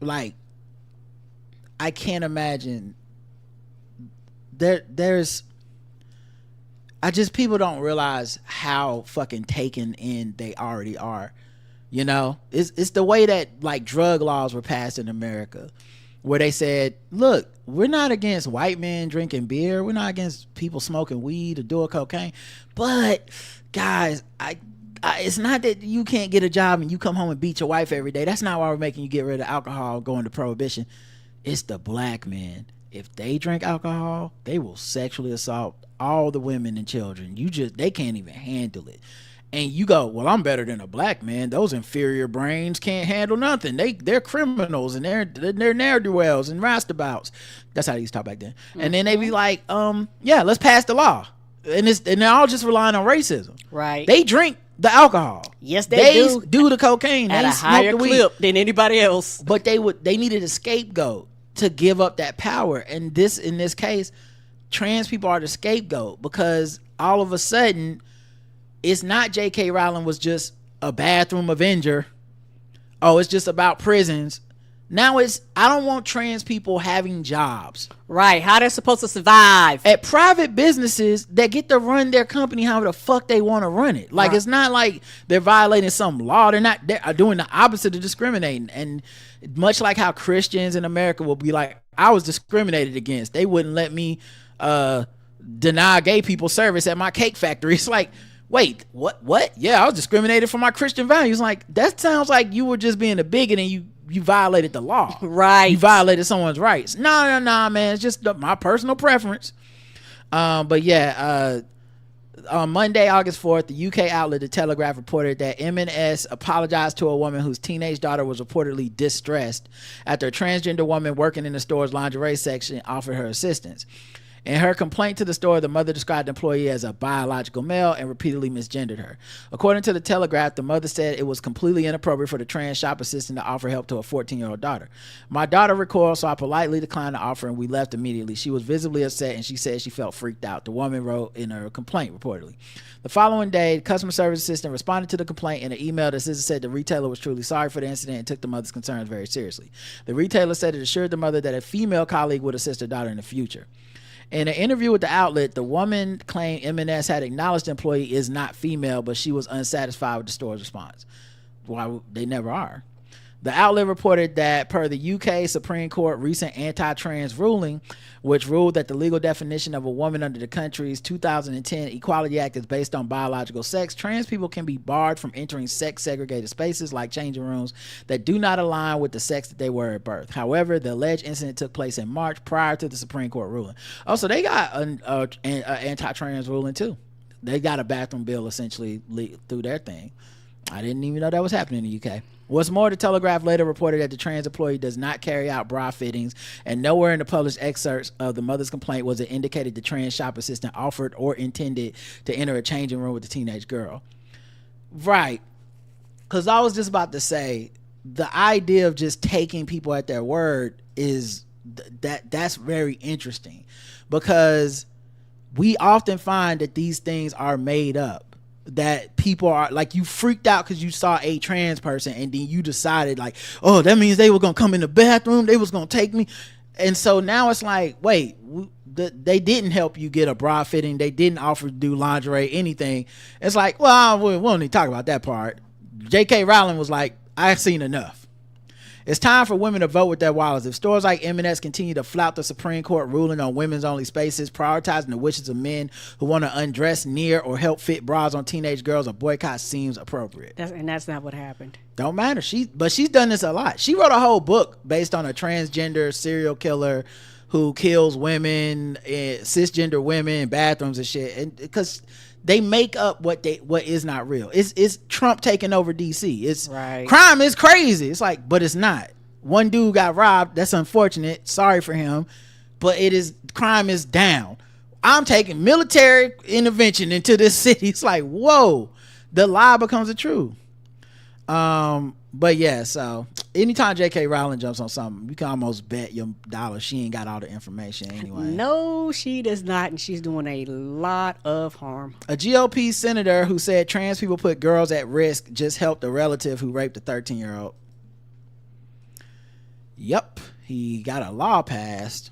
like, I can't imagine. People don't realize how fucking taken in they already are. It's the way that like drug laws were passed in America, where they said, look, we're not against white men drinking beer, we're not against people smoking weed or doing cocaine, but guys, it's not that you can't get a job and you come home and beat your wife every day. That's not why we're making you get rid of alcohol, going to prohibition. It's the Black men. If they drink alcohol, they will sexually assault all the women and children. They can't even handle it. And you go, well, I'm better than a Black man. Those inferior brains can't handle nothing. They're criminals, and they're ne'er-do-wells and roustabouts. That's how they used to talk back then. Mm-hmm. And then they be like, let's pass the law. And they're all just relying on racism. Right. They drink the alcohol. Yes, they do the cocaine at they a higher clip than anybody else. But they needed a scapegoat to give up that power. And in this case, trans people are the scapegoat, because all of a sudden, it's not J.K. Rowling was just a bathroom avenger. Oh, it's just about prisons. Now I don't want trans people having jobs. Right. How they're supposed to survive. At private businesses that get to run their company however the fuck they want to run it. Like, right. It's not like they're violating some law. They're doing the opposite of discriminating. And much like how Christians in America will be like, I was discriminated against. They wouldn't let me deny gay people service at my cake factory. It's like, wait, what? Yeah, I was discriminated for my Christian values. Like, that sounds like you were just being a bigot and you violated the law. Right. You violated someone's rights. No, man. It's just my personal preference. But yeah, on Monday, August 4th, the UK outlet The Telegraph reported that M&S apologized to a woman whose teenage daughter was reportedly distressed after a transgender woman working in the store's lingerie section offered her assistance. In her complaint to the store, the mother described the employee as a biological male and repeatedly misgendered her. According to the Telegraph, the mother said it was completely inappropriate for the trans shop assistant to offer help to a 14-year-old daughter. My daughter recoiled, so I politely declined the offer and we left immediately. She was visibly upset and she said she felt freaked out, the woman wrote in her complaint, reportedly. The following day, the customer service assistant responded to the complaint in an email. The assistant said the retailer was truly sorry for the incident and took the mother's concerns very seriously. The retailer said it assured the mother that a female colleague would assist her daughter in the future. In an interview with the outlet, the woman claimed M&S had acknowledged the employee is not female, but she was unsatisfied with the store's response. Why they never are. The outlet reported that per the UK Supreme Court recent anti-trans ruling, which ruled that the legal definition of a woman under the country's 2010 Equality Act is based on biological sex, trans people can be barred from entering sex-segregated spaces like changing rooms that do not align with the sex that they were at birth. However, the alleged incident took place in March prior to the Supreme Court ruling. Oh, so they got an anti-trans ruling too. They got a bathroom bill essentially through their thing. I didn't even know that was happening in the UK. What's more, the Telegraph later reported that the trans employee does not carry out bra fittings, and nowhere in the published excerpts of the mother's complaint was it indicated the trans shop assistant offered or intended to enter a changing room with the teenage girl. Right. Because I was just about to say, the idea of just taking people at their word is that's very interesting, because we often find that these things are made up. That people are like, you freaked out because you saw a trans person and then you decided like, oh, that means they were gonna come in the bathroom, they was gonna take me. And so now it's like, wait, they didn't help you get a bra fitting, they didn't offer to do lingerie, anything. It's like, well, we don't need to talk about that part. J.K. Rowling was like, I've seen enough. It's time for women to vote with their wallets. If stores like M&S continue to flout the Supreme Court ruling on women's only spaces, prioritizing the wishes of men who want to undress near or help fit bras on teenage girls, a boycott seems appropriate. That's not what happened. Don't matter. But she's done this a lot. She wrote a whole book based on a transgender serial killer who kills women, cisgender women in bathrooms and shit. And because they make up what is not real. It's Trump taking over DC. It's right. Crime is crazy. It's like, but it's not. One dude got robbed. That's unfortunate. Sorry for him. But crime is down. I'm taking military intervention into this city. It's like, whoa, the lie becomes the truth. But yeah, so anytime J.K. Rowling jumps on something, you can almost bet your dollar she ain't got all the information anyway. No, she does not, and she's doing a lot of harm. A GOP senator who said trans people put girls at risk just helped a relative who raped a 13-year-old. Yep, he got a law passed.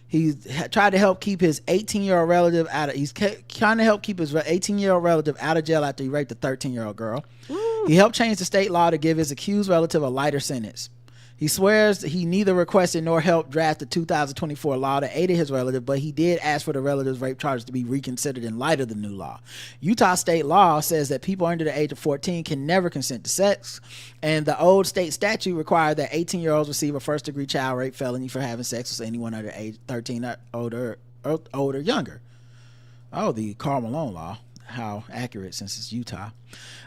He tried to help keep his 18-year-old relative out of. He's trying to help keep his 18-year-old relative out of jail after he raped a 13-year-old girl. Ooh. He helped change the state law to give his accused relative a lighter sentence. He swears he neither requested nor helped draft the 2024 law that aided his relative, but he did ask for the relative's rape charges to be reconsidered in light of the new law. Utah state law says that people under the age of 14 can never consent to sex, and the old state statute required that 18-year-olds receive a first-degree child rape felony for having sex with anyone under age 13 or older, younger. Oh, the Karl Malone law. How accurate, since it's Utah.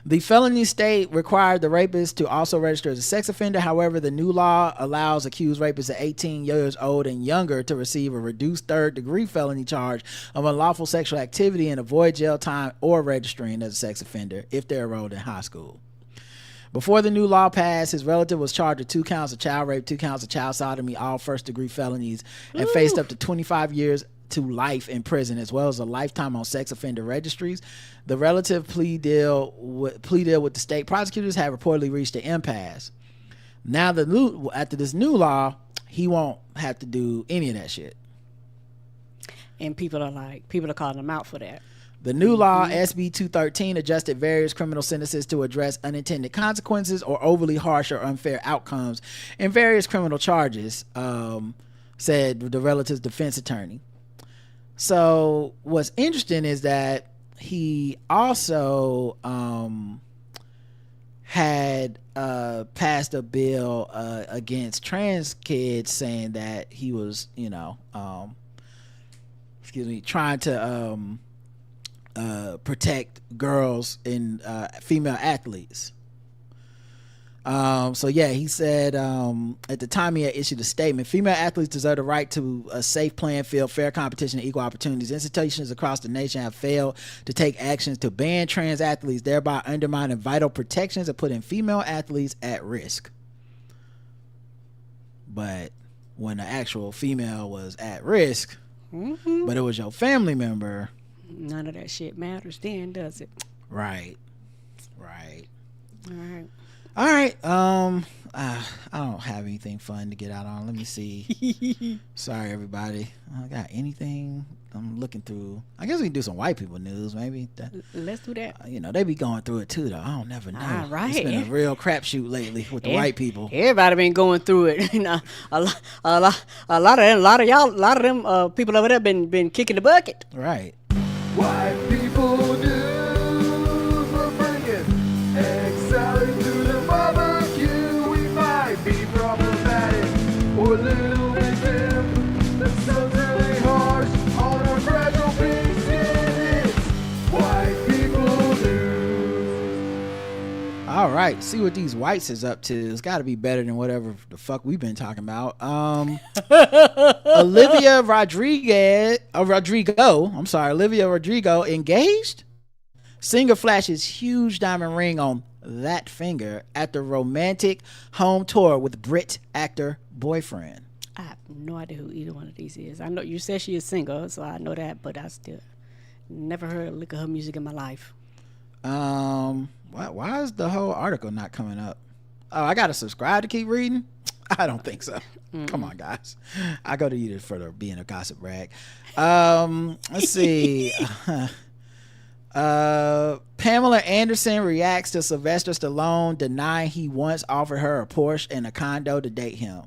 The felony state required the rapist to also register as a sex offender. However, the new law allows accused rapists at 18 years old and younger to receive a reduced third-degree felony charge of unlawful sexual activity and avoid jail time or registering as a sex offender if they're enrolled in high school. Before the new law passed, his relative was charged with 2 counts of child rape, 2 counts of child sodomy, all first-degree felonies, and faced up to 25 years to life in prison, as well as a lifetime on sex offender registries. The relative plea deal with the state prosecutors have reportedly reached an impasse. Now after this new law, he won't have to do any of that shit. And people are calling him out for that. The new law, SB 213, adjusted various criminal sentences to address unintended consequences or overly harsh or unfair outcomes in various criminal charges, said the relative's defense attorney. So what's interesting is that he also had passed a bill against trans kids, saying that he was, trying to protect girls and female athletes. So yeah, he said at the time he had issued a statement, female athletes deserve the right to a safe playing field, fair competition, and equal opportunities. Institutions across the nation have failed to take actions to ban trans athletes, thereby undermining vital protections and putting female athletes at risk. But when the actual female was at risk, but it was your family member, none of that shit matters then, does it? Right. All right. All right. I don't have anything fun to get out on. Let me see. Sorry, everybody. I got anything? I'm looking through. I guess we can do some white people news, maybe. Let's do that. They be going through it too, though. I don't never know. All right. It's been a real crapshoot lately with the white people. Everybody been going through it. A lot of them people over there been kicking the bucket. Right. White people news, we're bringing exciting to the barbecue. We might be problematic or a little bit dim. That sounds really harsh on our fragile pink skin. It's white people news. All right. See what these whites is up to. It's got to be better than whatever the fuck we've been talking about. Olivia Rodrigo engaged. Singer flashes huge diamond ring on that finger at the romantic home tour with Brit actor boyfriend. I have no idea who either one of these is. I know you said she is single, so I know that, but I still never heard a lick of her music in my life. Why is the whole article not coming up? Oh, I gotta subscribe to keep reading? I don't think so. Come on, guys. I go to you for being a gossip rag. Let's see. Pamela Anderson reacts to Sylvester Stallone denying he once offered her a Porsche and a condo to date him.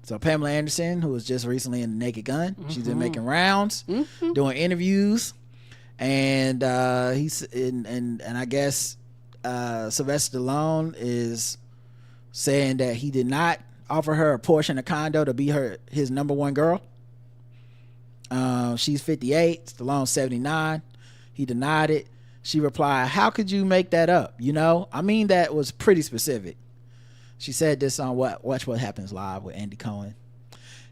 So Pamela Anderson, who was just recently in The Naked Gun, she's been making rounds, doing interviews, and I guess Sylvester Stallone is saying that he did not offer her a Porsche and a condo to be his number one girl. She's 58, Stallone's 79. He denied it. She replied, "How could you make that up? That was pretty specific." She said this on Watch What Happens Live with Andy Cohen.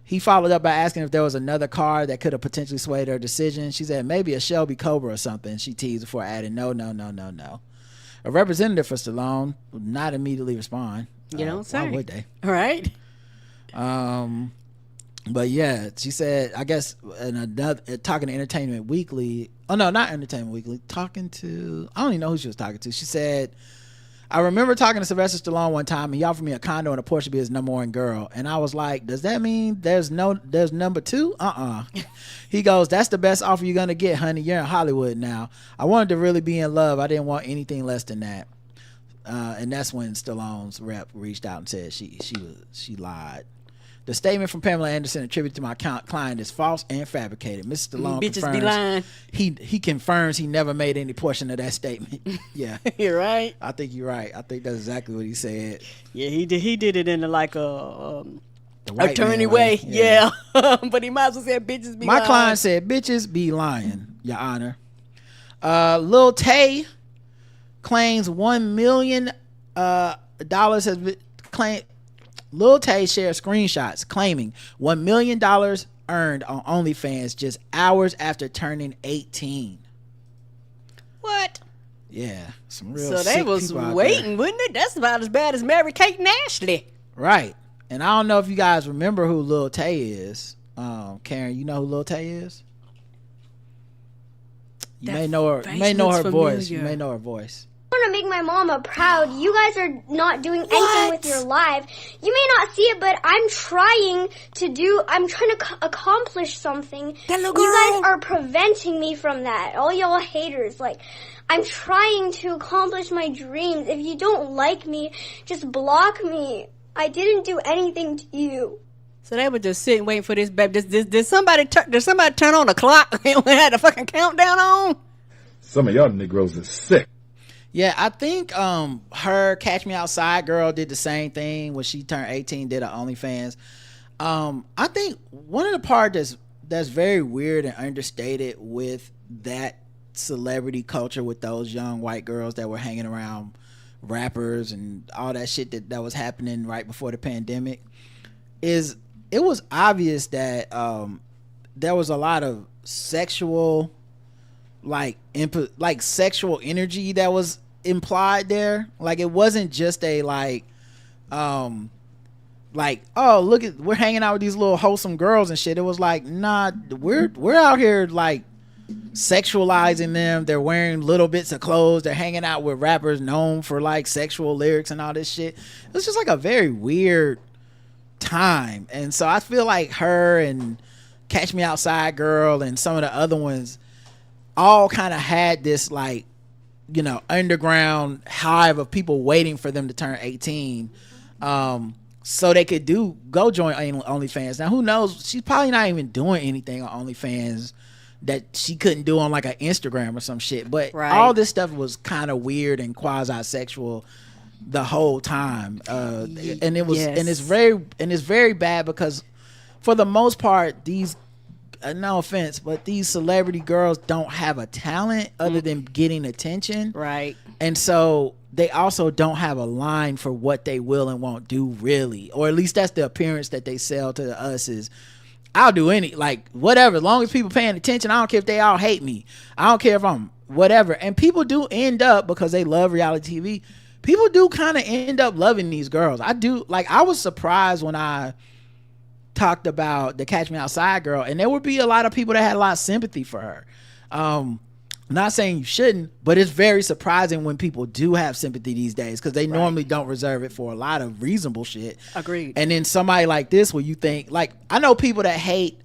He followed up by asking if there was another car that could have potentially swayed her decision. She said maybe a Shelby Cobra or something. She teased before adding, no. A representative for Stallone would not immediately respond. You don't say. Why would they? All right. But yeah, she said, I guess in another talking to Entertainment Weekly. Oh no, not Entertainment Weekly. I don't even know who she was talking to. She said, "I remember talking to Sylvester Stallone one time, and he offered me a condo and a Porsche to be his number one girl. And I was like, does that mean there's number two? He goes, that's the best offer you're gonna get, honey. You're in Hollywood now. I wanted to really be in love. I didn't want anything less than that." And that's when Stallone's rep reached out and said she lied. The statement from Pamela Anderson attributed to my client is false and fabricated. Mr. Stallone bitches be lying. He confirms he never made any portion of that statement. Yeah, you're right. I think you're right. I think that's exactly what he said. Yeah, he did it in like a right attorney way. Yeah. But he might as well say bitches be lying. My client said bitches be lying, Your Honor. Lil Tay claims $1 million has been claimed. Lil Tay shared screenshots claiming $1 million earned on OnlyFans just hours after turning 18. What? Yeah, some real. So they was waiting, wouldn't it? That's about as bad as Mary Kate and Ashley. Right. And I don't know if you guys remember who Lil Tay is. Karen, you know who Lil Tay is? You may know her. You may know her voice. You may know her voice. I want to make my mama proud. You guys are not doing anything with your life. You may not see it, but I'm trying to accomplish something. That little girl. You guys are preventing me from that. All y'all haters. I'm trying to accomplish my dreams. If you don't like me, just block me. I didn't do anything to you. So they were just sitting waiting for this baby. Did somebody turn on the clock and had a fucking countdown on? Some of y'all Negroes are sick. Yeah, I think her Catch Me Outside girl did the same thing when she turned 18, did her OnlyFans. I think one of the parts that's very weird and understated with that celebrity culture with those young white girls that were hanging around rappers and all that shit that was happening right before the pandemic is it was obvious that there was a lot of sexual sexual energy that was implied there. It wasn't just a oh look at we're hanging out with these little wholesome girls and shit. It was like, nah, we're out here sexualizing them. They're wearing little bits of clothes. They're hanging out with rappers known for like sexual lyrics and all this shit. It's just like a very weird time. And so I feel like her and Catch Me Outside Girl and some of the other ones all kind of had this like, you know, underground hive of people waiting for them to turn 18 so they could go join OnlyFans. Now who knows, she's probably not even doing anything on OnlyFans that she couldn't do on like an Instagram or some shit, but all this stuff was kind of weird and quasi-sexual the whole time, and it was and it's very bad because for the most part these no offense, but these celebrity girls don't have a talent other than getting attention, right? And so they also don't have a line for what they will and won't do, really, or at least that's the appearance that they sell to us is, I'll do any, like, whatever, as long as people paying attention. I don't care if they all hate me. I don't care if I'm whatever. And people do end up, because they love reality TV, people do kind of end up loving these girls. I do. Like, I was surprised when I talked about the Catch Me Outside girl, and there would be a lot of people that had a lot of sympathy for her. Not saying you shouldn't, but it's very surprising when people do have sympathy these days, because they normally don't reserve it for a lot of reasonable shit. Agreed. And then somebody like this, where you think, like, I know people that hate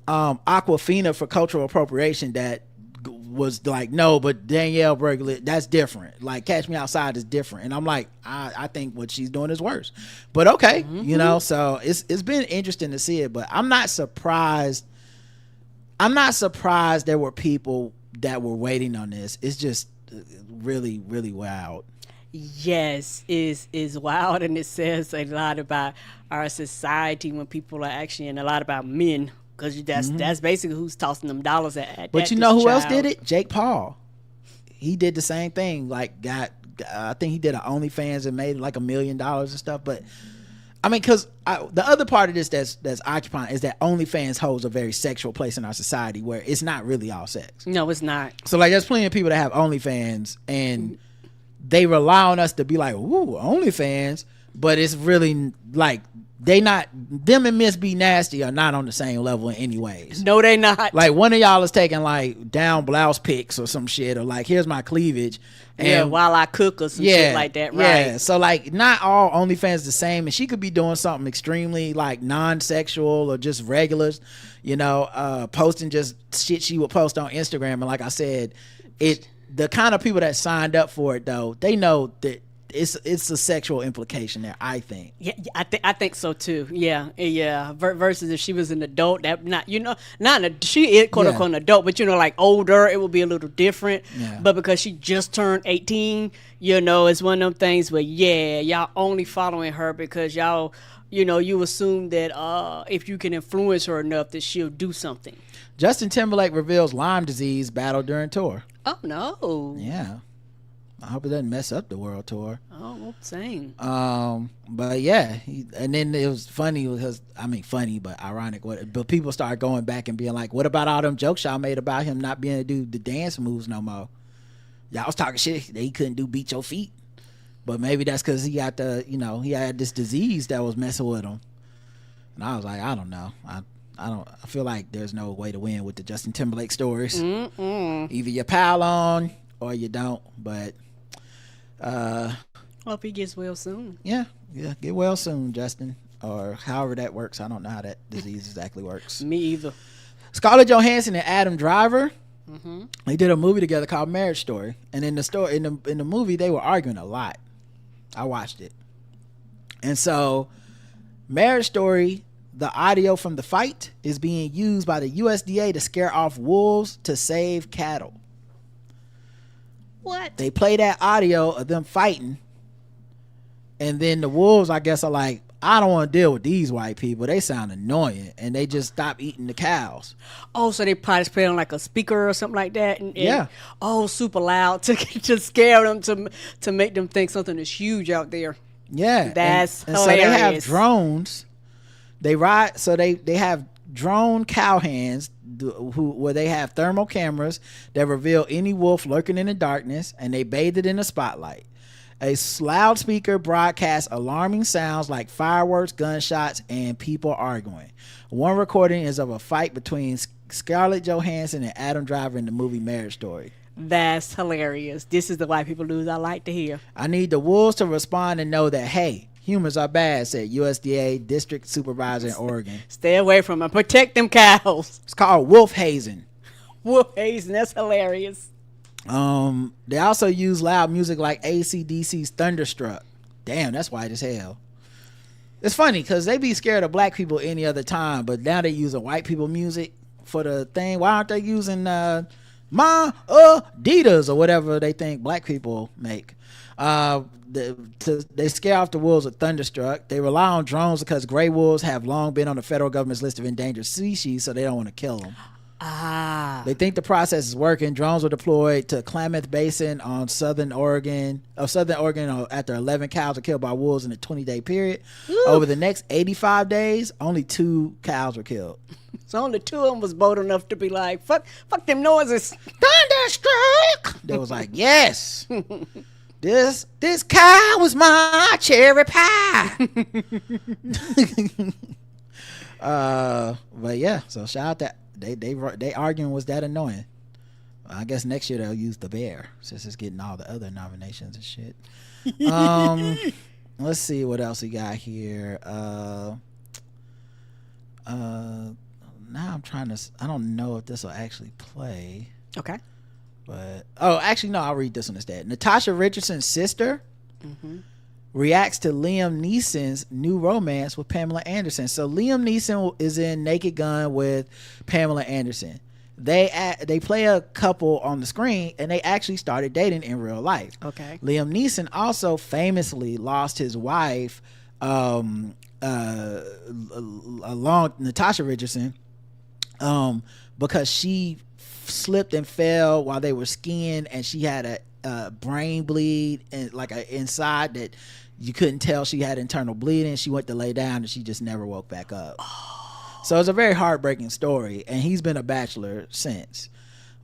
Aquafina for cultural appropriation that was like, no, but Danielle Berglet, that's different. Like, Catch Me Outside is different. And I'm like, I think what she's doing is worse. But okay, you know, so it's been interesting to see it, but I'm not surprised. I'm not surprised there were people that were waiting on this. It's just really, really wild. Yes, is wild, and it says a lot about our society when people are actually, and a lot about men, because that's basically who's tossing them dollars at. But you know who else did it? Jake Paul. He did the same thing. Like, I think he did an OnlyFans and made like $1 million and stuff. But I mean, because the other part of this that's occupying is that OnlyFans holds a very sexual place in our society where it's not really all sex. No, it's not. So like, there's plenty of people that have OnlyFans and they rely on us to be like, ooh, OnlyFans, but it's really like them and Miss B Nasty are not on the same level in any ways. No, they not. Like, one of y'all is taking like down blouse pics or some shit, or like, here's my cleavage. And while I cook or some shit like that, right? Yeah, so like, not all OnlyFans the same, and she could be doing something extremely like non-sexual or just regulars, you know, posting just shit she would post on Instagram. And like I said, the kind of people that signed up for it, though, they know that it's a sexual implication there, I think. Yeah, I think so too. Yeah. Versus if she was an adult, that she is quote unquote an adult, but like older, it would be a little different. Yeah. But because she just turned 18, it's one of them things where y'all only following her because y'all, you assume that if you can influence her enough that she'll do something. Justin Timberlake reveals Lyme disease battle during tour. Oh no. Yeah. I hope it doesn't mess up the world tour. Oh, same. But yeah, and then it was funny because, funny but ironic. But people started going back and being like, "What about all them jokes y'all made about him not being able to do the dance moves no more? Y'all was talking shit that he couldn't do beat your feet, but maybe that's because he got he had this disease that was messing with him." And I was like, I don't know. I feel like there's no way to win with the Justin Timberlake stories. Either you pile on or you don't, but. Hope he gets well soon. Yeah, get well soon, Justin, or however that works. I don't know how that disease exactly works. Me either. Scarlett Johansson and Adam Driver, they did a movie together called Marriage Story, and in the movie they were arguing a lot. I watched it, and so Marriage Story, the audio from the fight is being used by the USDA to scare off wolves to save cattle. What? They play that audio of them fighting, and then the wolves, I guess, are like, I don't want to deal with these white people. They sound annoying, and they just stop eating the cows. Oh, so they probably play on like a speaker or something like that, and yeah. Oh, super loud to scare them to make them think something is huge out there. Yeah, that's and hilarious. So they have drones. They ride. So they have drone cowhands where they have thermal cameras that reveal any wolf lurking in the darkness, and they bathe it in the spotlight. A loudspeaker broadcasts alarming sounds like fireworks, gunshots, and people arguing. One recording is of a fight between Scarlett Johansson and Adam Driver in the movie Marriage Story. That's hilarious. This is the white people news I like to hear. I need the wolves to respond and know that, hey, humans are bad, said USDA district supervisor in Oregon. Stay away from them. Protect them cows. It's called wolf hazing. Wolf hazing. That's hilarious. They also use loud music like AC/DC's Thunderstruck. Damn, that's white as hell. It's funny because they be scared of black people any other time, but now they using white people music for the thing. Why aren't they using Ma Adidas or whatever they think black people make? They scare off the wolves with Thunderstruck. They rely on drones because gray wolves have long been on the federal government's list of endangered species, so they don't want to kill them. They think the process is working. Drones were deployed to Klamath Basin on southern Oregon after 11 cows were killed by wolves in a 20-day period. Ooh. Over the next 85 days, only 2 cows were killed. So only 2 of them was bold enough to be like, fuck them noises. Thunderstruck! They was like, yes. This cow was my cherry pie. But yeah, so shout out that they arguing was that annoying. I guess next year they'll use the bear since it's getting all the other nominations and shit. Let's see what else we got here. Now I'm trying to, I don't know if this will actually play. Okay. But actually no, I'll read this one instead. Natasha Richardson's sister reacts to Liam Neeson's new romance with Pamela Anderson. So Liam Neeson is in Naked Gun with Pamela Anderson. They play a couple on the screen, and they actually started dating in real life. Okay. Liam Neeson also famously lost his wife, along Natasha Richardson, because she slipped and fell while they were skiing, and she had a brain bleed and like a inside that you couldn't tell she had internal bleeding. She went to lay down and she just never woke back up. So it's a very heartbreaking story, and he's been a bachelor since,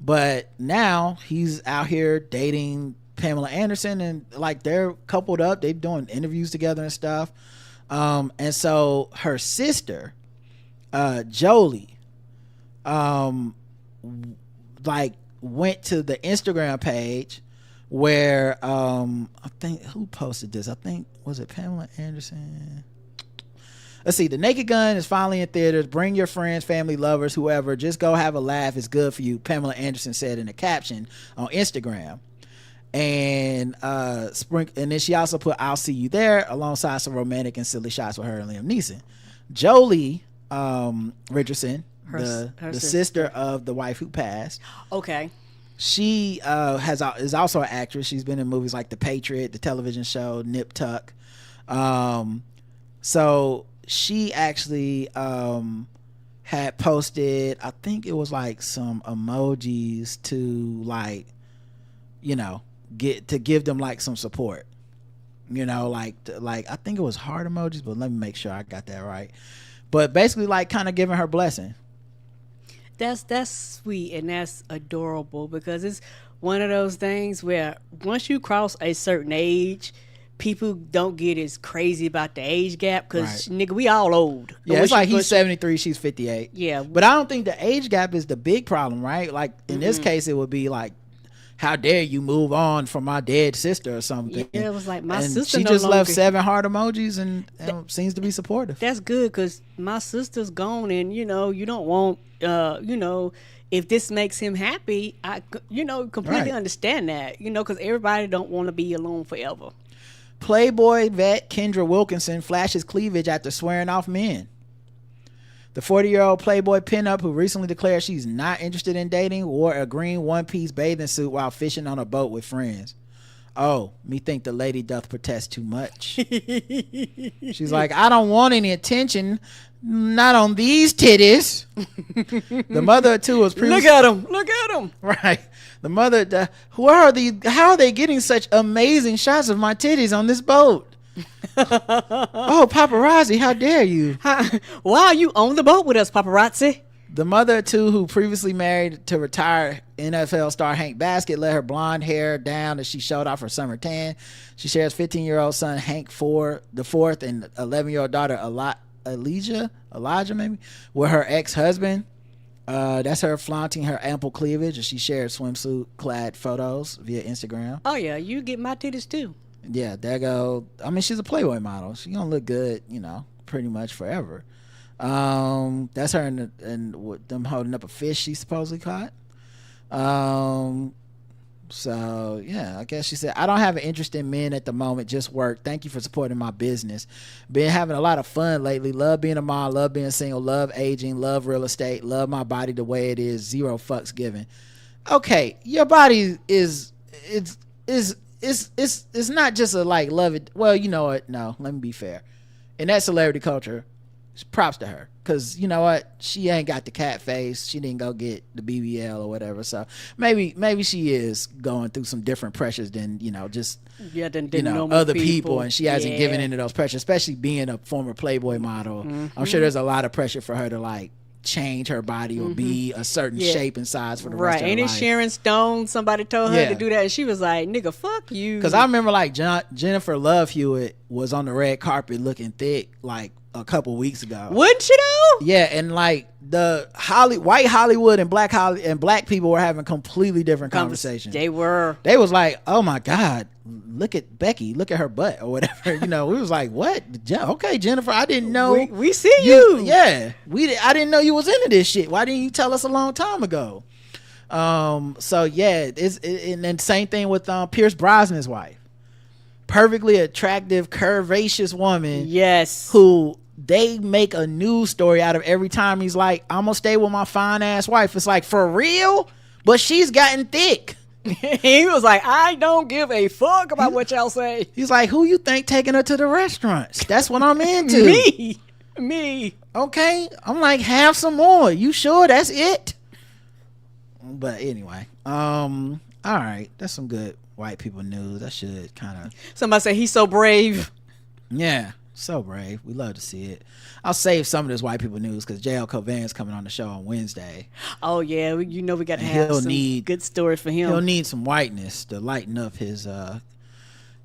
but now he's out here dating Pamela Anderson, and like they're coupled up, they're doing interviews together and stuff. And so her sister Jolie like went to the Instagram page where I think, who posted this? I think, was it Pamela Anderson? Let's see. The Naked Gun is finally in theaters. Bring your friends, family, lovers, whoever. Just go have a laugh. It's good for you, Pamela Anderson said in a caption on Instagram. And and then she also put "I'll see you there" alongside some romantic and silly shots with her and Liam Neeson. Jolie Richardson, the sister of the wife who passed. Okay. She is also an actress. She's been in movies like The Patriot, the television show Nip Tuck. So she actually had posted, I think it was like some emojis to like, you know, give them like some support, you know, like I think it was heart emojis, but let me make sure I got that right. But basically like kind of giving her blessing. That's sweet and that's adorable, because it's one of those things where once you cross a certain age, people don't get as crazy about the age gap, because nigga, we all old. Yeah, it's like he's 73, she's 58. Yeah. But I don't think the age gap is the big problem, right? Like in this case, it would be like, how dare you move on from my dead sister or something. Yeah, it was like my and sister she no just longer, left 7 heart emojis and seems to be supportive. That's good, because my sister's gone, and you know, you don't want you know, if this makes him happy, I completely understand that, you know, because everybody don't want to be alone forever. Playboy vet Kendra Wilkinson flashes cleavage after swearing off men. The 40-year-old Playboy pinup, who recently declared she's not interested in dating, wore a green one-piece bathing suit while fishing on a boat with friends. Oh, me think the lady doth protest too much. She's like, I don't want any attention, not on these titties. The mother of two was look at him. Right. The mother, how are they getting such amazing shots of my titties on this boat? Oh, paparazzi, how dare you? Why are you on the boat with us, paparazzi? The mother of two, who previously married to retired NFL star Hank Baskett, let her blonde hair down as she showed off her summer tan. She shares 15-year-old son Hank the fourth and 11-year-old daughter Elijah maybe with her ex-husband. That's her flaunting her ample cleavage, and she shared swimsuit clad photos via Instagram. Oh yeah, you get my titties too. Yeah, there go. I mean, she's a Playboy model. She gonna look good, pretty much forever. That's her and them holding up a fish she supposedly caught. So yeah, I guess she said, I don't have an interest in men at the moment, just work. Thank you for supporting my business. Been having a lot of fun lately. Love being a mom, love being single, love aging, love real estate, love my body the way it is, zero fucks given. Okay, your body is not just a like love it. Well, you know what? No, let me be fair. In that celebrity culture, props to her, because you know what, she ain't got the cat face, she didn't go get the BBL or whatever, so maybe she is going through some different pressures than other people, and she hasn't given into those pressures, especially being a former Playboy model. I'm sure there's a lot of pressure for her to like change her body or be a certain shape and size for the rest of her life. Ain't it Sharon Stone, somebody told her to do that, and she was like, nigga, fuck you. Because I remember like Jennifer Love Hewitt was on the red carpet looking thick like a couple weeks ago. Wouldn't you know? Yeah, and like the white Hollywood and black people were having completely different conversations. They was like, oh my God, look at Becky, look at her butt or whatever. We was like, what? Okay, Jennifer, I didn't know. We see you. Yeah, I didn't know you was into this shit. Why didn't you tell us a long time ago? So yeah, and then same thing with Pierce Brosnan's wife. Perfectly attractive, curvaceous woman. Yes. Who they make a news story out of every time he's like, I'm gonna stay with my fine ass wife. It's like, for real? But she's gotten thick. He was like, I don't give a fuck about what y'all say. He's like, who you think taking her to the restaurants? That's what I'm into. Me. Okay. I'm like, have some more. You sure that's it? But anyway, all right. That's some good white people news. I should kind of. Somebody say he's so brave. Yeah. So brave. We love to see it. I'll save some of this white people news because JL Covan's coming on the show on Wednesday. Oh yeah, we got to have some good stories for him. He'll need some whiteness to lighten up his how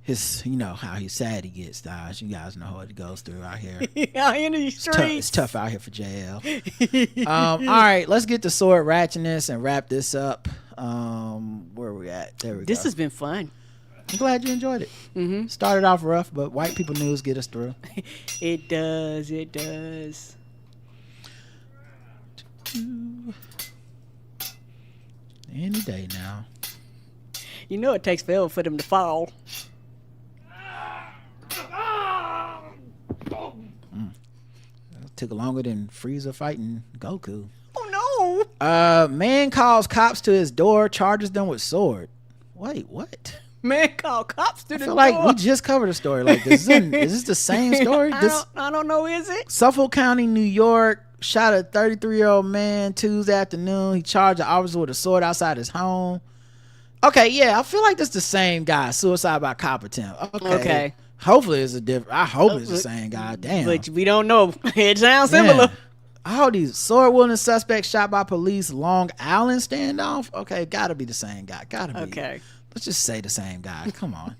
he's sad he gets, guys. You guys know what he goes through out here. Out in the streets. It's tough out here for JL. All right, let's get to sword ratchetness and wrap this up. Where are we at? There we go. This has been fun. I'm glad you enjoyed it. Started off rough, but white people news get us through. It does. Any day now. You know it takes forever for them to fall. It took longer than Frieza fighting Goku. Oh no! Man calls cops to his door, charges them with sword. Wait, what? Man called cops to the door. I feel like we just covered a story like this. Is this the same story? I don't know, is it? Suffolk County, New York, shot a 33-year-old man Tuesday afternoon. He charged an officer with a sword outside his home. Okay, yeah, I feel like this is the same guy. Suicide by cop attempt. Okay. Hopefully it's I hope it's the same guy. Damn. But we don't know. It sounds similar. Man. All these sword-wielding suspects shot by police, Long Island standoff. Okay, gotta be the same guy. Gotta be. Okay. Let's just say the same guy. Come on.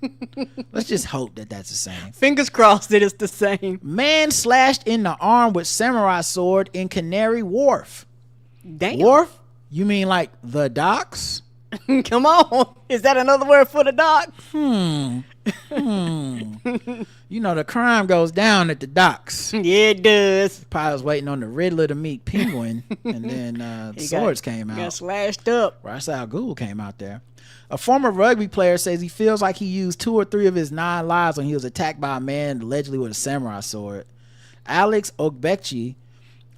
Let's just hope that that's the same. Fingers crossed that it's the same. Man slashed in the arm with samurai sword in Canary Wharf. Damn. Wharf? You mean like the docks? Come on. Is that another word for the docks? You know, the crime goes down at the docks. Yeah, it does. Probably was waiting on the Riddler to meet Penguin, and then swords came out. Got slashed up. Ra's al Ghul came out there. A former rugby player says he feels like he used 2 or 3 of his 9 lives when he was attacked by a man allegedly with a samurai sword. Alex Ogbechi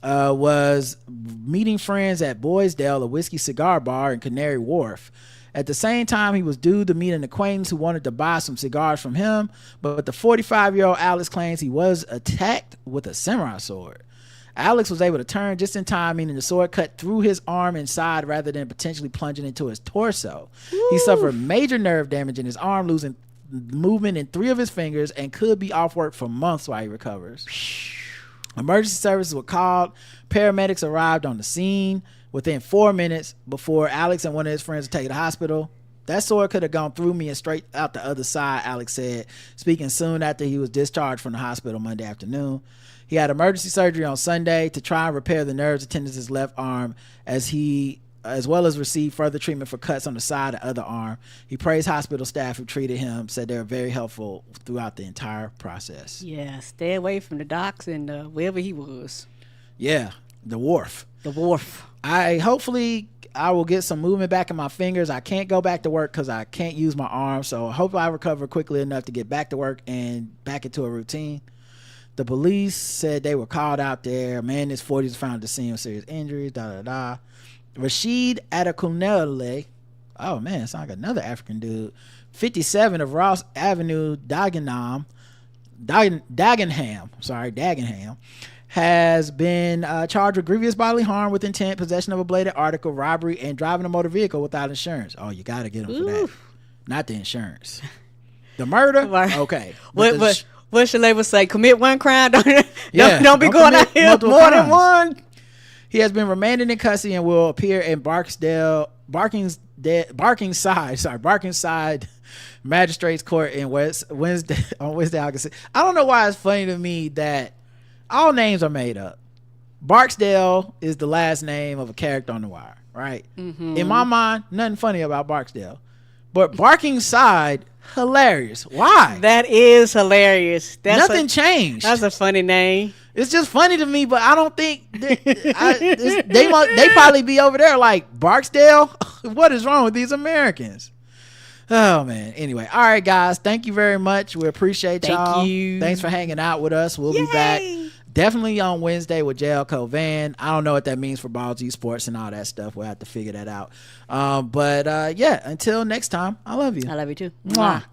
was meeting friends at Boysdale, a whiskey cigar bar in Canary Wharf. At the same time, he was due to meet an acquaintance who wanted to buy some cigars from him, but the 45-year-old Alex claims he was attacked with a samurai sword. Alex was able to turn just in time, meaning the sword cut through his arm and side rather than potentially plunging into his torso. Woo. He suffered major nerve damage in his arm, losing movement in 3 of his fingers, and could be off work for months while he recovers. Emergency services were called. Paramedics arrived on the scene within 4 minutes before Alex and one of his friends were taken to the hospital. That sword could have gone through me and straight out the other side, Alex said, speaking soon after he was discharged from the hospital Monday afternoon. He had emergency surgery on Sunday to try and repair the nerves attending his left arm, as well as receive further treatment for cuts on the side and other arm. He praised hospital staff who treated him, said they were very helpful throughout the entire process. Yeah, stay away from the docks and wherever he was. Yeah, the wharf. The wharf. Hopefully I will get some movement back in my fingers. I can't go back to work because I can't use my arm, so I hope I recover quickly enough to get back to work and back into a routine. The police said they were called out there. A man in his 40s found at the scene with serious injuries. Rashid Adekunle, oh man, sounds like another African dude, 57 of Ross Avenue, Dagenham, has been charged with grievous bodily harm with intent, possession of a bladed article, robbery, and driving a motor vehicle without insurance. Oh, you gotta get him for that. Not the insurance. The murder? Okay. What should label say? Commit one crime. Don't be going out here more than one. He has been remanded in custody and will appear in Barkingside Magistrates Court in Wednesday, August 6th. I don't know why it's funny to me that all names are made up. Barksdale is the last name of a character on The Wire, right? Mm-hmm. In my mind, nothing funny about Barksdale. But Barkingside, hilarious. Why? That is hilarious. Nothing changed. That's a funny name. It's just funny to me, but I don't think they probably be over there like, Barksdale, what is wrong with these Americans? Oh man. Anyway, all right guys, thank you very much. We appreciate y'all. Thank you. Thanks for hanging out with us. We'll be back definitely on Wednesday with JL Covan. I don't know what that means for Balls Esports and all that stuff. We'll have to figure that out. But yeah, until next time, I love you. I love you too. Mwah.